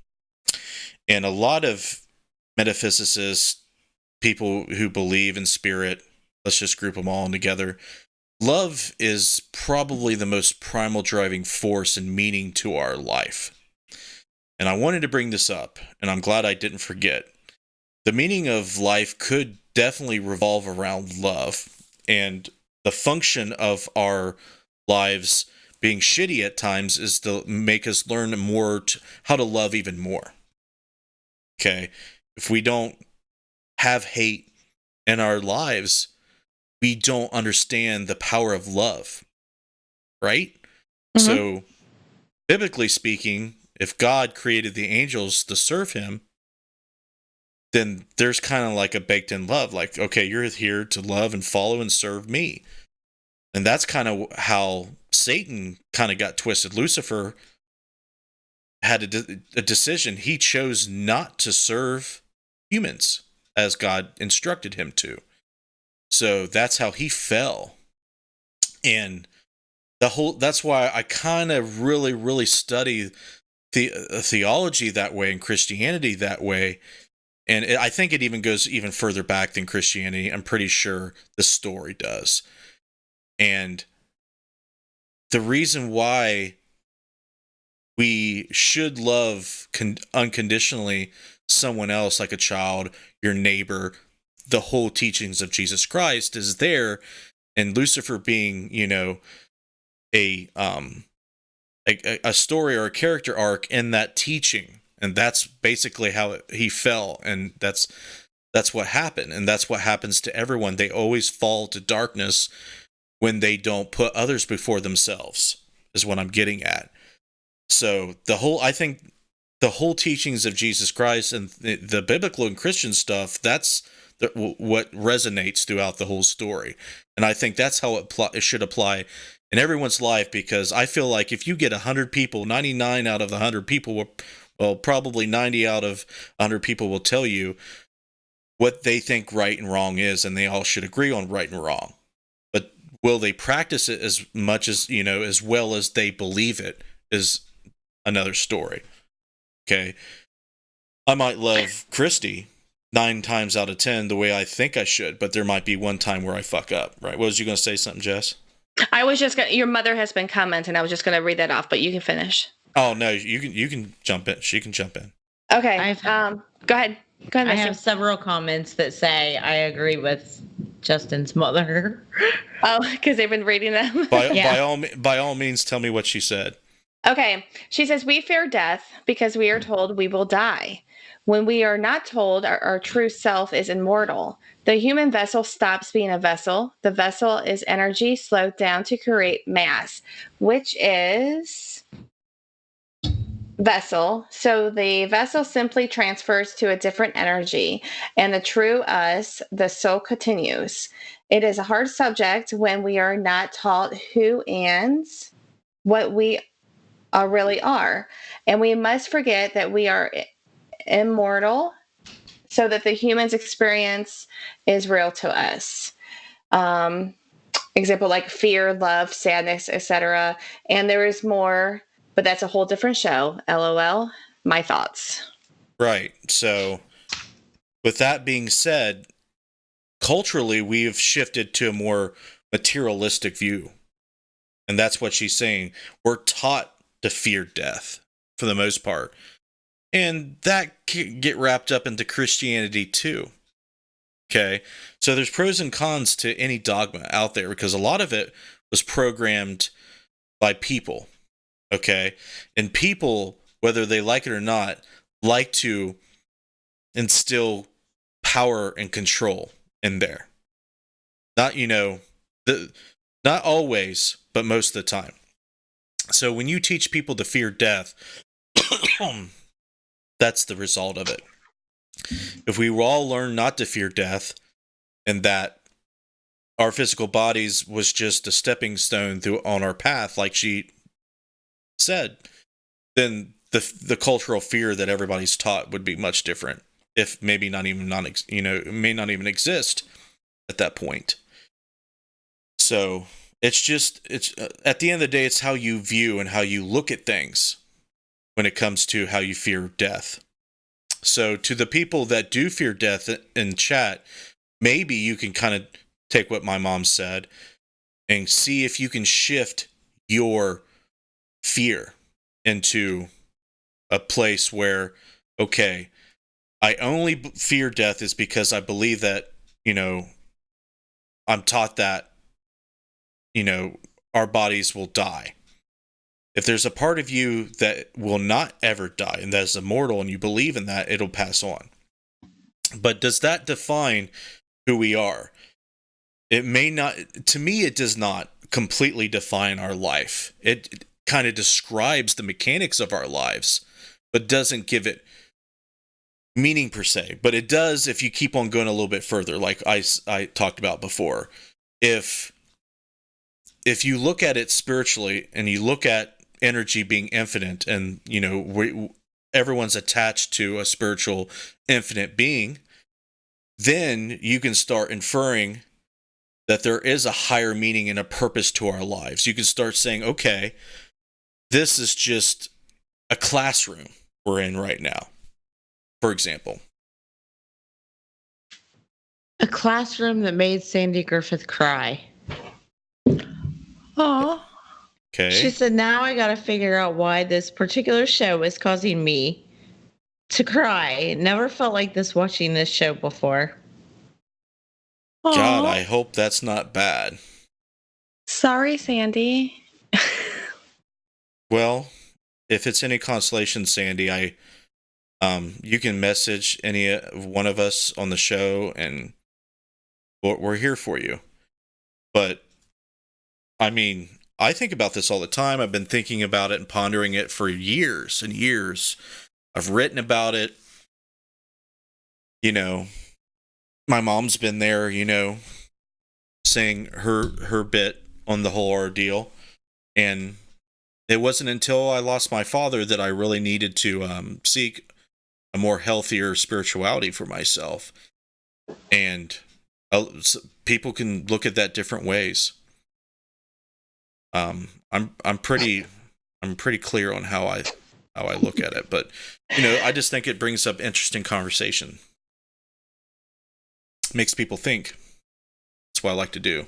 Speaker 1: And a lot of metaphysicists, people who believe in spirit, let's just group them all together. Love is probably the most primal driving force and meaning to our life. And I wanted to bring this up, and I'm glad I didn't forget. The meaning of life could definitely revolve around love, and the function of our lives being shitty at times is to make us learn more how to love even more. Okay? If we don't have hate in our lives, we don't understand the power of love, right?
Speaker 3: Mm-hmm.
Speaker 1: So, biblically speaking, if God created the angels to serve him, then there's kind of like a baked in love. Like, okay, you're here to love and follow and serve me. And that's kind of how Satan kind of got twisted. Lucifer had a decision. He chose not to serve humans as God instructed him to. So that's how he fell. And that's why I kind of really, really study theology that way and Christianity that way. And I think it even goes even further back than Christianity. I'm pretty sure the story does. And the reason why we should love unconditionally someone else, like a child, your neighbor, the whole teachings of Jesus Christ is there. And Lucifer being, a story or a character arc in that teaching. And that's basically how he fell. And that's what happened. And that's what happens to everyone. They always fall to darkness when they don't put others before themselves, is what I'm getting at. So I think the whole teachings of Jesus Christ and the biblical and Christian stuff, that's what resonates throughout the whole story. And I think that's how it should apply in everyone's life, because I feel like if you get 100 people, 99 out of the 100 people, well, probably 90 out of 100 people will tell you what they think right and wrong is, and they all should agree on right and wrong. But will they practice it as much as, as well as they believe it is another story. Okay. I might love Christy 9 times out of 10 the way I think I should, but there might be one time where I fuck up, right? What was you going to say something, Jess?
Speaker 3: I was just your mother has been commenting. I was just going to read that off, but you can finish.
Speaker 1: Oh no, you can jump in. She can jump in.
Speaker 3: Okay. Go ahead.
Speaker 2: I have several comments that say I agree with Justin's mother.
Speaker 3: Oh, because they've been reading them.
Speaker 1: By all means, tell me what she said.
Speaker 3: Okay. She says, we fear death because we are told we will die. When we are not told our true self is immortal, the human vessel stops being a vessel. The vessel is energy slowed down to create mass, which is vessel. So the vessel simply transfers to a different energy, and the true us, the soul, continues. It is a hard subject when we are not taught who and what we really are. And we must forget that we are immortal so that the human's experience is real to us. Um, Example like fear, love, sadness, etc. And there is more, but that's a whole different show. LOL. My thoughts.
Speaker 1: Right. So, with that being said, culturally, we've shifted to a more materialistic view. And that's what she's saying. We're taught to fear death for the most part. And that can get wrapped up into Christianity too. Okay. So there's pros and cons to any dogma out there because a lot of it was programmed by people. Okay. And people, whether they like it or not, like to instill power and control in there. Not, not always, but most of the time. So when you teach people to fear death, that's the result of it. If we all learn not to fear death and that our physical bodies was just a stepping stone through on our path, like she said, then the cultural fear that everybody's taught would be much different. If maybe not even it may not even exist at that point. So it's at the end of the day, it's how you view and how you look at things when it comes to how you fear death. So to the people that do fear death in chat, maybe you can kind of take what my mom said and see if you can shift your fear into a place where, okay, I only fear death is because I believe that, I'm taught that, our bodies will die. If there's a part of you that will not ever die and that is immortal and you believe in that, it'll pass on. But does that define who we are? It may not, to me, it does not completely define our life. It kind of describes the mechanics of our lives, but doesn't give it meaning per se. But it does if you keep on going a little bit further, like I talked about before. If you look at it spiritually and you look at energy being infinite and, everyone's attached to a spiritual infinite being, then you can start inferring that there is a higher meaning and a purpose to our lives. You can start saying, okay, this is just a classroom we're in right now, for example.
Speaker 2: A classroom that made Sandy Griffith cry.
Speaker 3: Aw.
Speaker 1: Okay.
Speaker 2: She said, now I got to figure out why this particular show is causing me to cry. Never felt like this watching this show before.
Speaker 1: God, I hope that's not bad.
Speaker 3: Sorry, Sandy.
Speaker 1: Well, if it's any consolation, Sandy, you can message any one of us on the show and we're here for you. But I mean, I think about this all the time. I've been thinking about it and pondering it for years and years. I've written about it. My mom's been there, saying her bit on the whole ordeal. And it wasn't until I lost my father that I really needed to seek a more healthier spirituality for myself. And people can look at that different ways. I'm pretty clear on how I look at it, but I just think it brings up interesting conversation. Makes people think. That's what I like to do.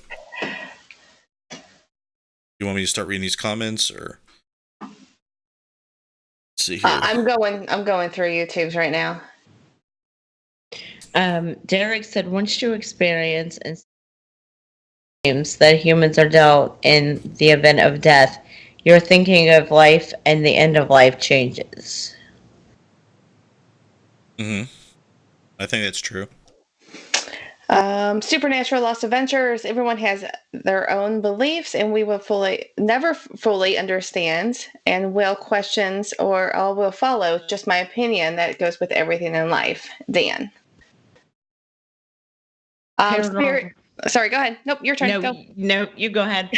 Speaker 1: You want me to start reading these comments or? Let's see here.
Speaker 3: I'm going through YouTube's right now.
Speaker 2: Derek said, once you experience and that humans are dealt in the event of death, your thinking of life and the end of life changes.
Speaker 1: Mm-hmm. I think that's true.
Speaker 3: Supernatural lost adventures. Everyone has their own beliefs, and we will never fully understand, and will questions or all will follow. Just my opinion that goes with everything in life. Dan. Spirit.
Speaker 2: Paranormal.
Speaker 3: Sorry, go ahead. Nope, your turn.
Speaker 2: No,
Speaker 3: Go.
Speaker 2: no, you go ahead.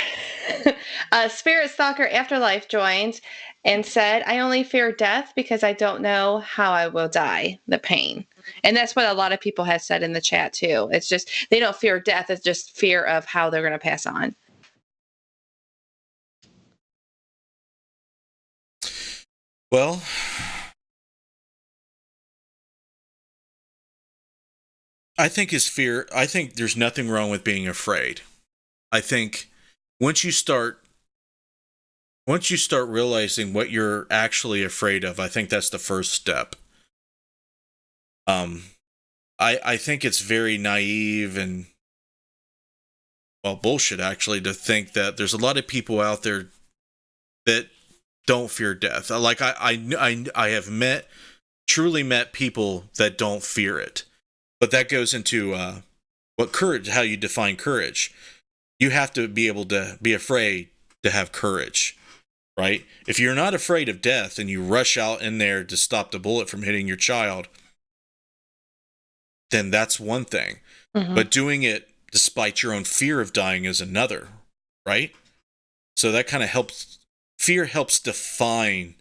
Speaker 3: Spirit Stalker Afterlife joined and said, I only fear death because I don't know how I will die, the pain. And that's what a lot of people have said in the chat too. It's just, they don't fear death, it's just fear of how they're going to pass on.
Speaker 1: Well, I think there's nothing wrong with being afraid. I think once you start realizing what you're actually afraid of, I think that's the first step. I think it's very naive and, well, bullshit actually, to think that there's a lot of people out there that don't fear death. Like I have truly met people that don't fear it. But that goes into how you define courage. You have to be able to be afraid to have courage, right? If you're not afraid of death and you rush out in there to stop the bullet from hitting your child, then that's one thing. Mm-hmm. But doing it despite your own fear of dying is another, right? So that kind of helps. Fear helps define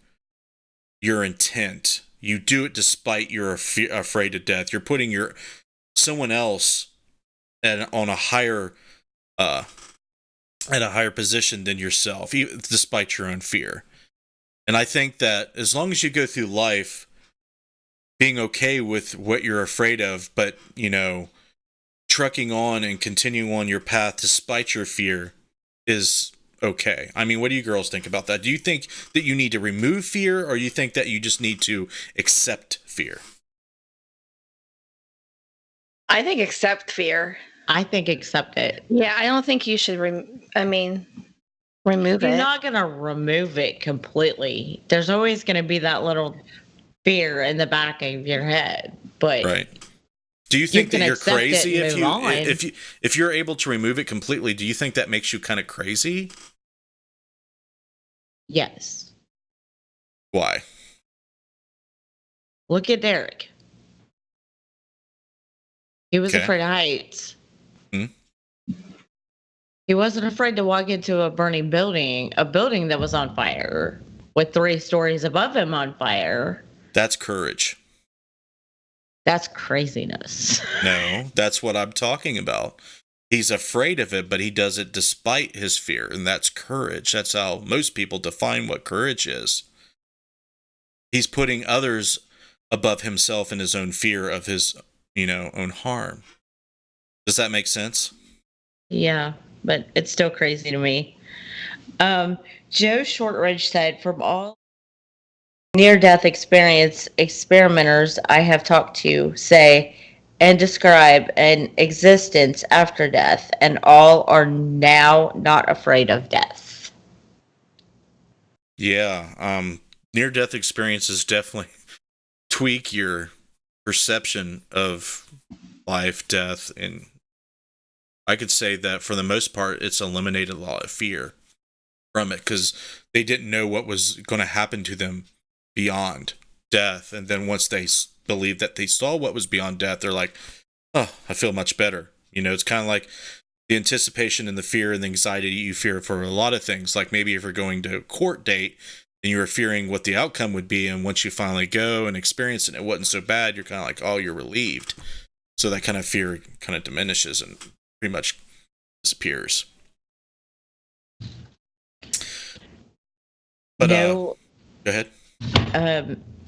Speaker 1: your intent. You do it despite you're afraid of death. You're putting someone else on a higher at a higher position than yourself, despite your own fear. And I think that as long as you go through life being okay with what you're afraid of, but, trucking on and continuing on your path despite your fear is okay. I mean, what do you girls think about that? Do you think that you need to remove fear, or you think that you just need to accept fear?
Speaker 3: I think accept fear.
Speaker 2: I think accept it.
Speaker 3: Yeah, I don't think you should remove it.
Speaker 2: You're not going to remove it completely. There's always going to be that little fear in the back of your head. But
Speaker 1: right. Do you think that you're crazy if you're able to remove it completely? Do you think that makes you kind of crazy?
Speaker 2: Yes.
Speaker 1: Why?
Speaker 2: Look at Derek. He was afraid of heights. Hmm? He wasn't afraid to walk into a burning building, a building that was on fire, with 3 stories above him on fire.
Speaker 1: That's courage.
Speaker 2: That's craziness.
Speaker 1: No, that's what I'm talking about. He's afraid of it, but he does it despite his fear, and that's courage. That's how most people define what courage is. He's putting others above himself in his own fear of his, own harm. Does that make sense?
Speaker 2: Yeah, but it's still crazy to me. Joe Shortridge said, from all near-death experimenters I have talked to say and describe an existence after death, and all are now not afraid of death.
Speaker 1: Yeah, near-death experiences definitely tweak your perception of life, death, and I could say that for the most part, it's eliminated a lot of fear from it because they didn't know what was going to happen to them beyond death. And then once they believed that they saw what was beyond death, they're like, oh, I feel much better. It's kind of like the anticipation and the fear and the anxiety you fear for a lot of things. Like maybe if you're going to a court date and you were fearing what the outcome would be, and once you finally go and experience it and it wasn't so bad, you're kind of like, oh, you're relieved. So that kind of fear kind of diminishes and pretty much disappears. But
Speaker 2: no,
Speaker 1: go ahead.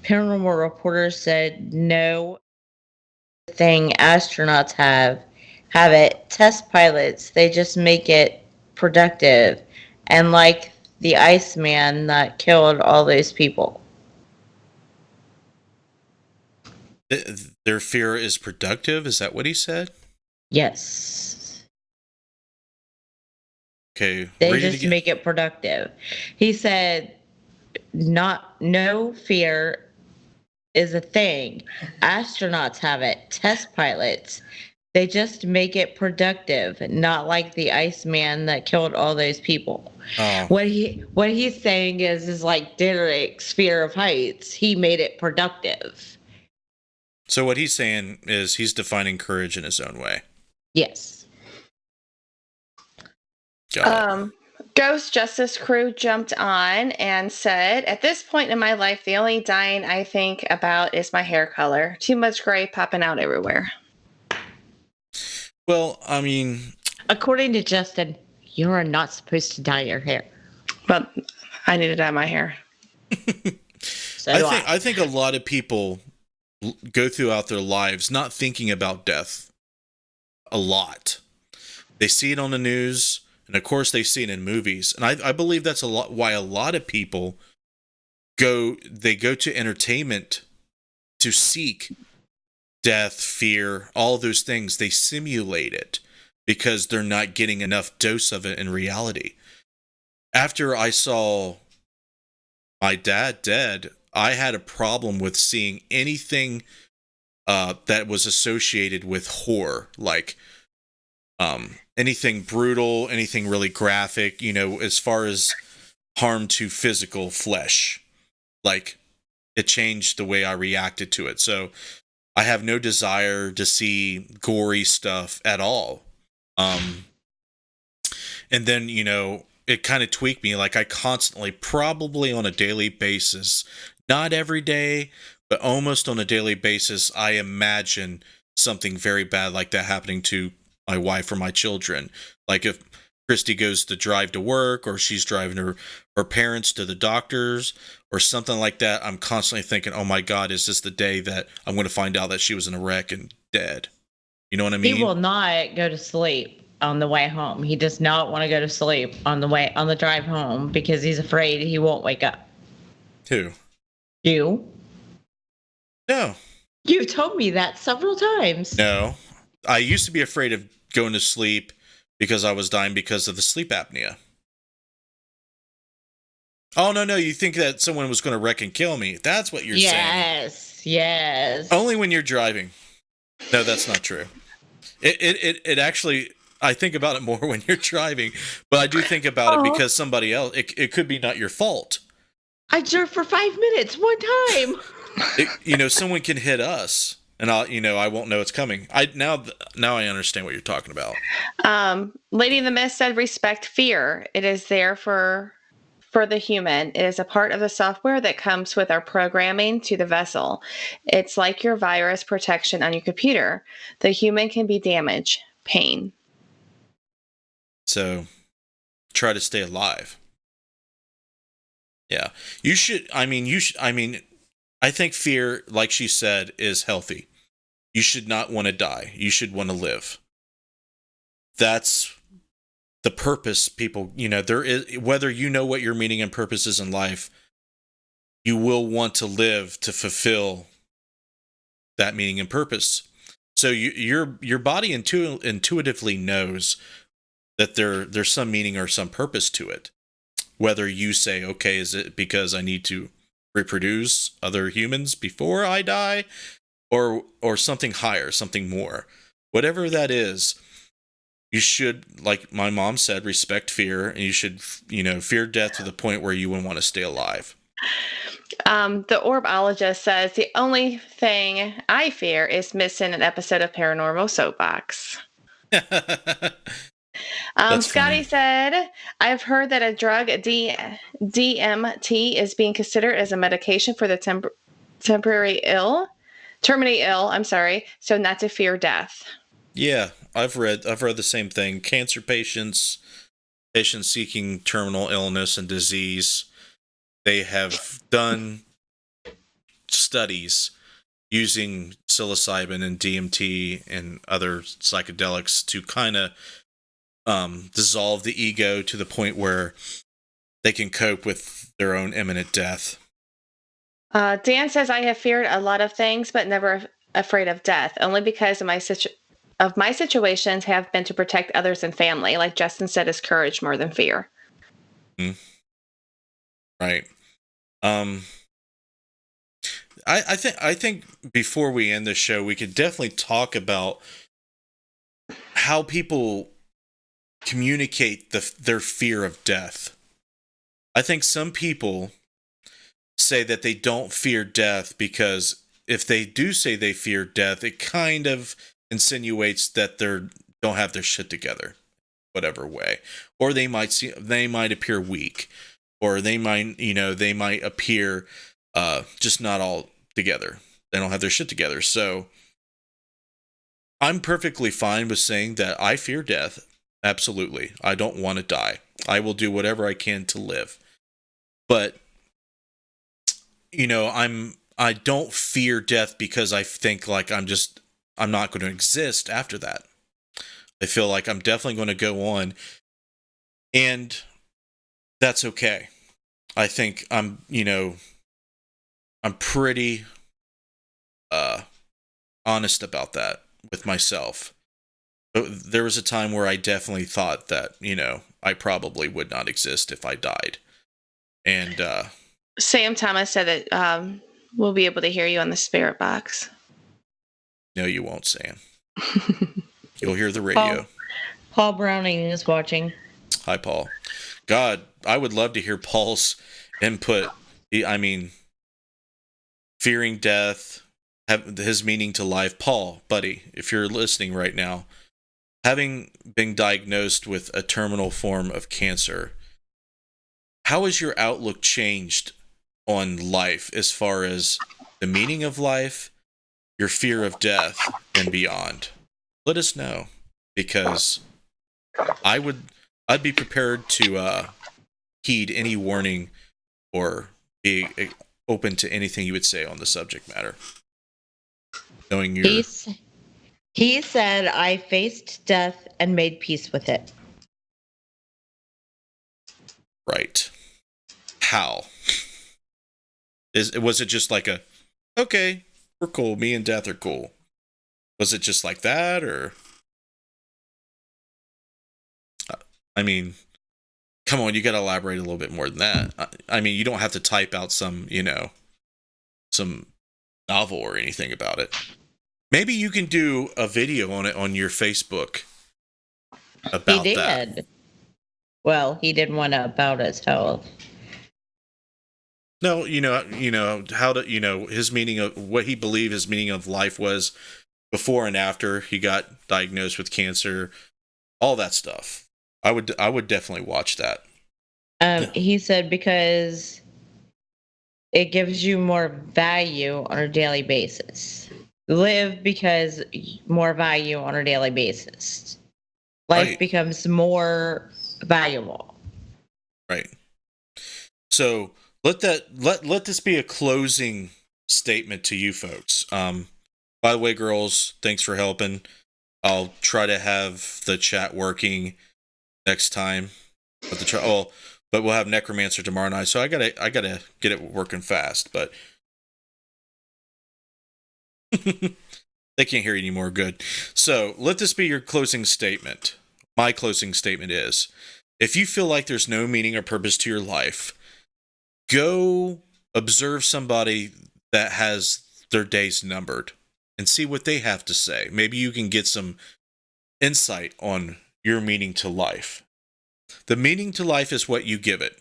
Speaker 2: Paranormal reporters said no thing astronauts have it. Test pilots, they just make it productive, and like the Iceman that killed all those people.
Speaker 1: Their fear is productive? Is that what he said?
Speaker 2: Yes.
Speaker 1: Okay,
Speaker 2: They
Speaker 1: read it
Speaker 2: just
Speaker 1: again.
Speaker 2: make it productive. He said, no fear is a thing. Astronauts have it, test pilots. They just make it productive, not like the Iceman that killed all those people.
Speaker 1: Oh,
Speaker 2: What he's saying is like Derek's fear of heights. He made it productive.
Speaker 1: so what he's saying is he's defining courage in his own way.
Speaker 2: Yes.
Speaker 1: Got it.
Speaker 3: Ghost Justice Crew jumped on and said, at this point in my life, the only dyeing I think about is my hair color. Too much gray popping out everywhere.
Speaker 1: Well, I mean,
Speaker 2: According to Justin, you are not supposed to dye your hair.
Speaker 3: But I need to dye my hair.
Speaker 2: So
Speaker 1: I think a lot of people go throughout their lives not thinking about death a lot. They see it on the news, and of course they see it in movies. And I believe that's a lot why a lot of people go to entertainment to seek death, fear, all those things. They simulate it because they're not getting enough dose of it in reality. After I saw my dad dead, I had a problem with seeing anything that was associated with horror, like anything brutal, anything really graphic, as far as harm to physical flesh. Like, it changed the way I reacted to it. So I have no desire to see gory stuff at all. And then, it kind of tweaked me. Like, I constantly, probably on a daily basis, not every day, but almost on a daily basis, I imagine something very bad like that happening to my wife or my children. Like if Christy goes to drive to work, or she's driving her parents to the doctors or something like that, I'm constantly thinking, oh my God, is this the day that I'm going to find out that she was in a wreck and dead? You know what I mean?
Speaker 2: he will not go to sleep on the way home. He does not want to go to sleep on the drive home because he's afraid he won't wake up.
Speaker 1: Who?
Speaker 2: You?
Speaker 1: No.
Speaker 2: You've told me that several times.
Speaker 1: No. I used to be afraid of going to sleep because I was dying because of the sleep apnea. Oh, no, you think that someone was going to wreck and kill me. That's what you're saying.
Speaker 2: Yes.
Speaker 1: Only when you're driving. No, that's not true. It actually, I think about it more when you're driving, but I do think about it because somebody else, it could be not your fault.
Speaker 2: I drove for 5 minutes one time.
Speaker 1: Someone can hit us, and I won't know it's coming. Now I understand what you're talking about.
Speaker 3: Lady in the Mist said, respect fear. It is there for the human. It is a part of the software that comes with our programming to the vessel. It's like your virus protection on your computer. The human can be damaged, pain.
Speaker 1: So try to stay alive. Yeah. I think fear, like she said, is healthy. You should not want to die. You should want to live. That's the purpose, people. There is, whether you know what your meaning and purpose is in life, you will want to live to fulfill that meaning and purpose. So your body intuitively knows that there's some meaning or some purpose to it. Whether you say, okay, is it because I need to reproduce other humans before I die, or something higher, something more, whatever that is, you should, like my mom said, respect fear, and you should, fear death to the point where you would want to stay alive.
Speaker 3: The Orbologist says, the only thing I fear is missing an episode of Paranormal Soapbox. Scotty said, I've heard that a drug, DMT, is being considered as a medication for the terminally ill, so not to fear death.
Speaker 1: Yeah, I've read the same thing. Cancer patients seeking terminal illness and disease, they have done studies using psilocybin and DMT and other psychedelics to kind of dissolve the ego to the point where they can cope with their own imminent death.
Speaker 3: Dan says, I have feared a lot of things, but never afraid of death, only because of my of my situations have been to protect others and family. Like Justin said, is courage more than fear.
Speaker 1: Right. I think before we end the show, we could definitely talk about how people communicate their fear of death. I think some people say that they don't fear death because if they do say they fear death, it kind of insinuates that they don't have their shit together, whatever way, or they might appear weak, or they might appear just not all together. They don't have their shit together. So I'm perfectly fine with saying that I fear death. Absolutely. I don't want to die. I will do whatever I can to live. But I don't fear death because I think like I'm not going to exist after that. I feel like I'm definitely going to go on, and that's okay. I think I'm pretty honest about that with myself. But there was a time where I definitely thought that, I probably would not exist if I died. And
Speaker 3: Sam Thomas said that we'll be able to hear you on the spirit box.
Speaker 1: no, you won't, Sam. You'll hear the radio.
Speaker 2: Paul Browning is watching.
Speaker 1: Hi, Paul. God, I would love to hear Paul's input. I mean, fearing death, his meaning to life. Paul, buddy, if you're listening right now, having been diagnosed with a terminal form of cancer, how has your outlook changed on life as far as the meaning of life, your fear of death, and beyond? Let us know, because I'd be prepared to heed any warning or be open to anything you would say on the subject matter. Knowing your
Speaker 2: He said, I faced death and made peace with it.
Speaker 1: Right. How? Was it just like okay, we're cool, me and death are cool? Was it just like that, or? I mean, come on, you got to elaborate a little bit more than that. I mean, you don't have to type out some novel or anything about it. Maybe you can do a video on it on your Facebook about
Speaker 2: he did.
Speaker 1: that.
Speaker 2: Well, he did one about his health.
Speaker 1: No, how to, his meaning of what he believed his meaning of life was before and after he got diagnosed with cancer, all that stuff. I would definitely watch that.
Speaker 2: He said because it gives you more value on a daily basis. Live because more value on a daily basis. Life becomes more valuable.
Speaker 1: Right. So let this be a closing statement to you folks. By the way, girls, thanks for helping. I'll try to have the chat working next time. But we'll have Necromancer tomorrow night, so I gotta get it working fast. But they can't hear you anymore. Good. So let this be your closing statement. My closing statement is: if you feel like there's no meaning or purpose to your life, go observe somebody that has their days numbered and see what they have to say. Maybe you can get some insight on your meaning to life. The meaning to life is what you give it,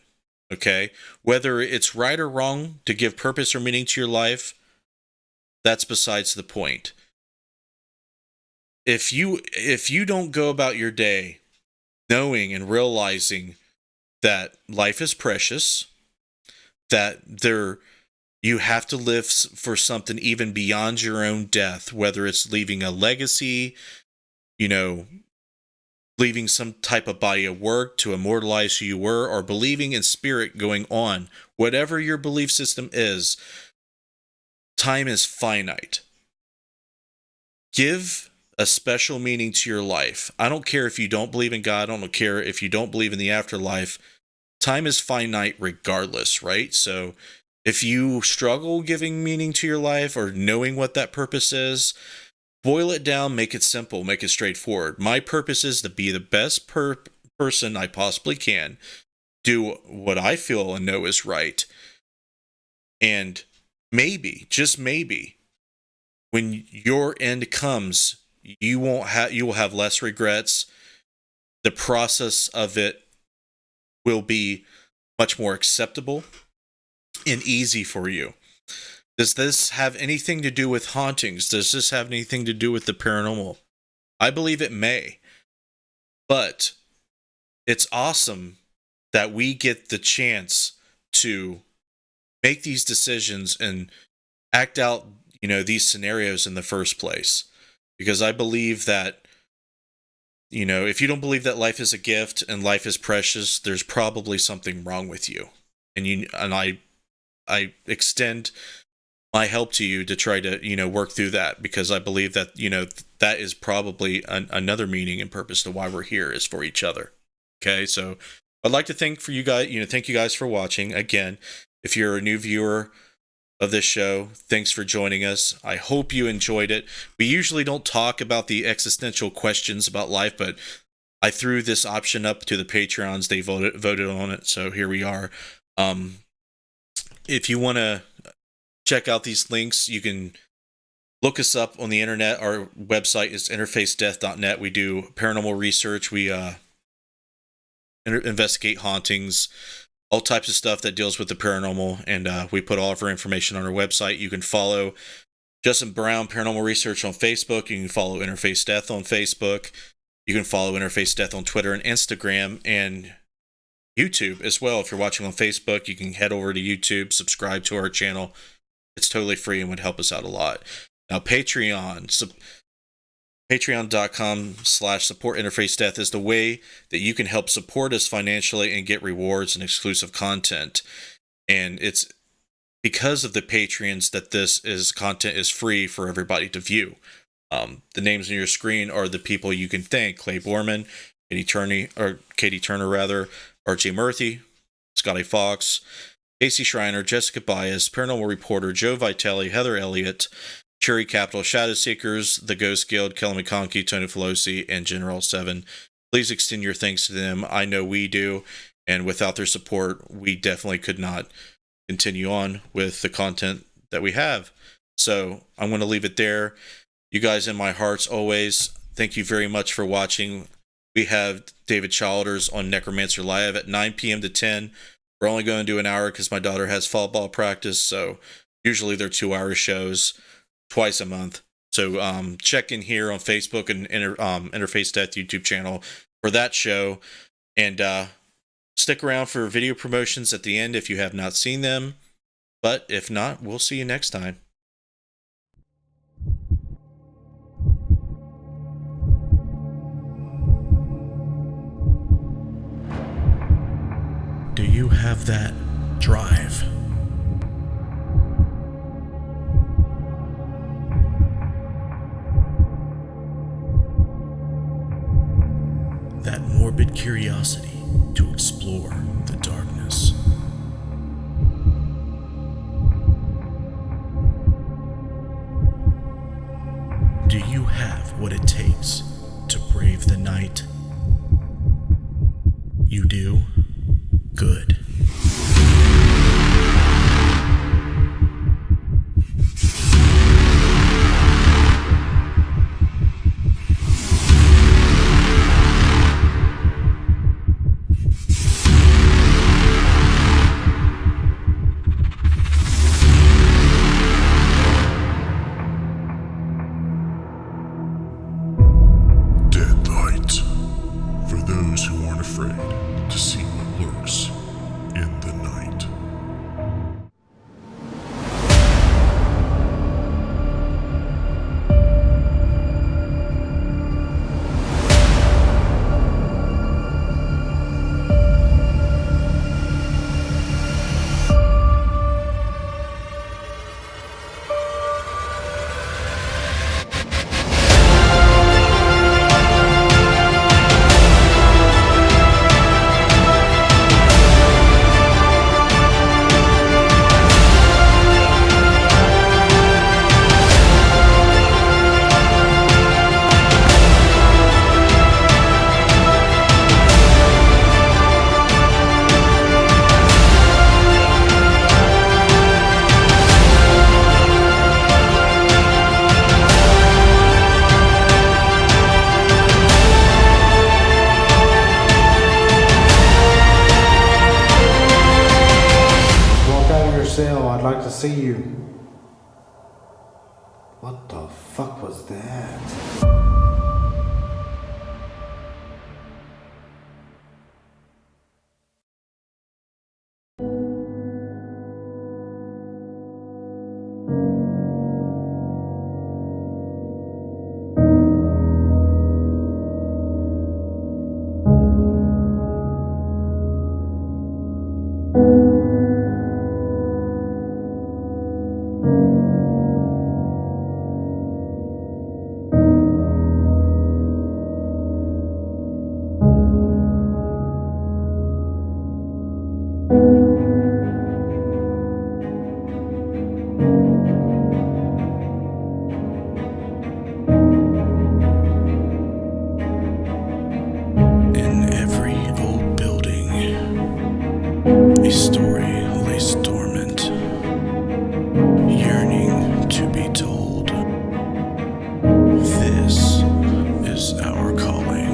Speaker 1: okay? Whether it's right or wrong to give purpose or meaning to your life, that's besides the point. If you don't go about your day knowing and realizing that life is precious, that you have to live for something even beyond your own death, whether it's leaving a legacy, leaving some type of body of work to immortalize who you were, or believing in spirit going on, whatever your belief system is, time is finite. Give a special meaning to your life. I don't care if you don't believe in God. I don't care if you don't believe in the afterlife. Time is finite regardless, right? So if you struggle giving meaning to your life or knowing what that purpose is, boil it down, make it simple, make it straightforward. My purpose is to be the best person I possibly can, do what I feel and know is right. And maybe, just maybe, when your end comes, you will have less regrets. The process of it will be much more acceptable and easy for you. Does this have anything to do with hauntings? Does this have anything to do with the paranormal? I believe it may. But it's awesome that we get the chance to make these decisions and act out, these scenarios in the first place. Because I believe that, if you don't believe that life is a gift and life is precious, there's probably something wrong with you. And I extend my help to you to try to, work through that, because I believe that, that is probably another meaning and purpose to why we're here, is for each other. Okay. So I'd like to thank you guys for watching. Again, if you're a new viewer of this show, thanks for joining us. I hope you enjoyed it. We usually don't talk about the existential questions about life, but I threw this option up to the Patreons. They voted on it. So here we are. If you want to check out these links, you can look us up on the internet. Our website is interfacedeath.net. We do paranormal research. We investigate hauntings, all types of stuff that deals with the paranormal, and we put all of our information on our website. You can follow Justin Brown Paranormal Research on Facebook. You can follow Interface Death on Facebook. You can follow Interface Death on Twitter and Instagram and YouTube as well. If you're watching on Facebook, you can head over to YouTube, subscribe to our channel. It's totally free and would help us out a lot. Now, Patreon.com/support Interface Death is the way that you can help support us financially and get rewards and exclusive content. And it's because of the Patreons that content is free for everybody to view. The names on your screen are the people you can thank: Clay Borman, Katie Turner, RJ Murphy, Scotty Fox, Casey Schreiner, Jessica Bias, Paranormal Reporter, Joe Vitelli, Heather Elliott, Cherry Capital, Shadow Seekers, The Ghost Guild, Kelly McConkey, Tony Pelosi, and General 7. Please extend your thanks to them. I know we do, and without their support, we definitely could not continue on with the content that we have. So I'm going to leave it there. You guys in my hearts always, thank you very much for watching. We have David Childers on Necromancer Live at 9 p.m. to 10. We're only going to do an hour because my daughter has fall ball practice, so usually they're 2-hour shows twice a month. So check in here on Facebook and Interface Death YouTube channel for that show. And stick around for video promotions at the end if you have not seen them. But if not, we'll see you next time.
Speaker 4: Do you have that drive? That morbid curiosity to explore the darkness? Do you have what it takes to brave the night? You do? Good. Dead light. For those who aren't afraid to see what lurks in the night.
Speaker 5: like to see you. What the fuck was that?
Speaker 4: In every old building, a story lays dormant, yearning to be told. This is our calling.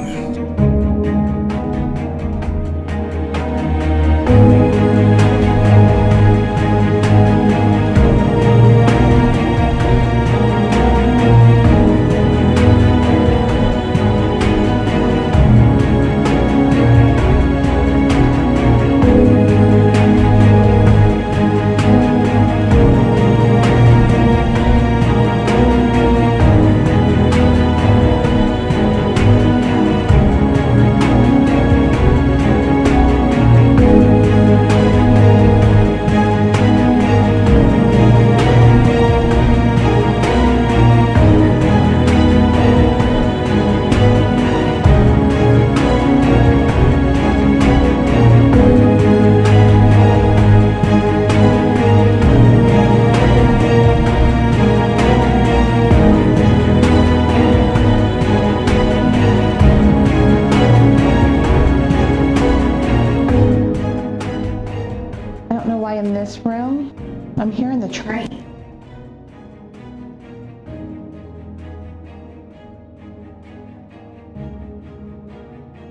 Speaker 6: I don't know why in this room. I'm hearing the train.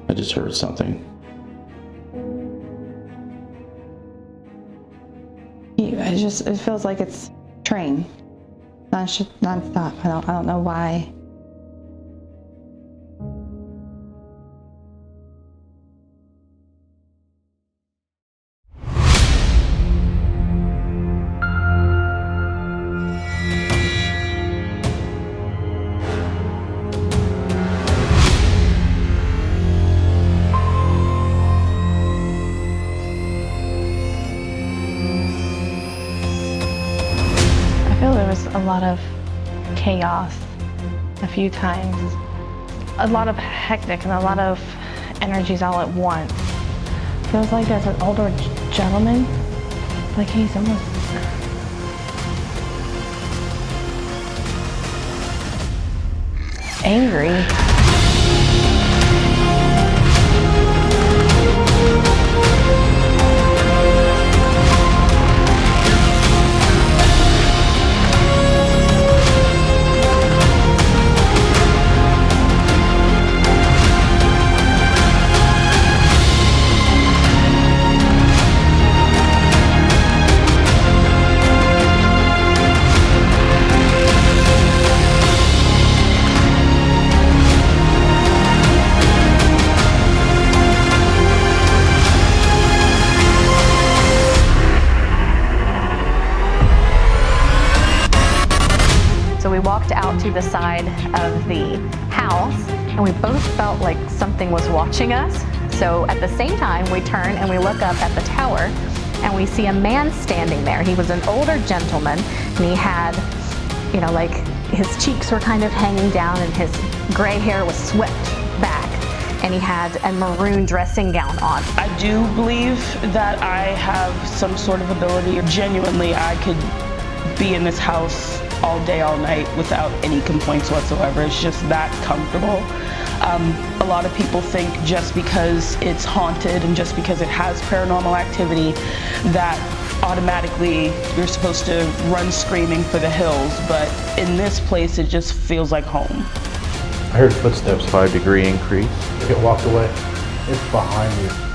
Speaker 7: I just heard something.
Speaker 6: It feels like it's train. Non-stop. I don't know why. I feel there was a lot of chaos a few times. A lot of hectic and a lot of energies all at once. Feels like there's an older gentleman, like he's almost angry.
Speaker 8: So we walked out to the side of the house and we both felt like something was watching us. So at the same time, we turn and we look up at the tower and we see a man standing there. He was an older gentleman and he had, like his cheeks were kind of hanging down and his gray hair was swept back and he had a maroon dressing gown on.
Speaker 9: I do believe that I have some sort of ability, or genuinely I could be in this house all day, all night without any complaints whatsoever. It's just that comfortable. A lot of people think just because it's haunted and just because it has paranormal activity that automatically you're supposed to run screaming for the hills, but in this place it just feels like home.
Speaker 5: I heard footsteps.
Speaker 7: 5-degree increase.
Speaker 5: It walked away. It's behind you.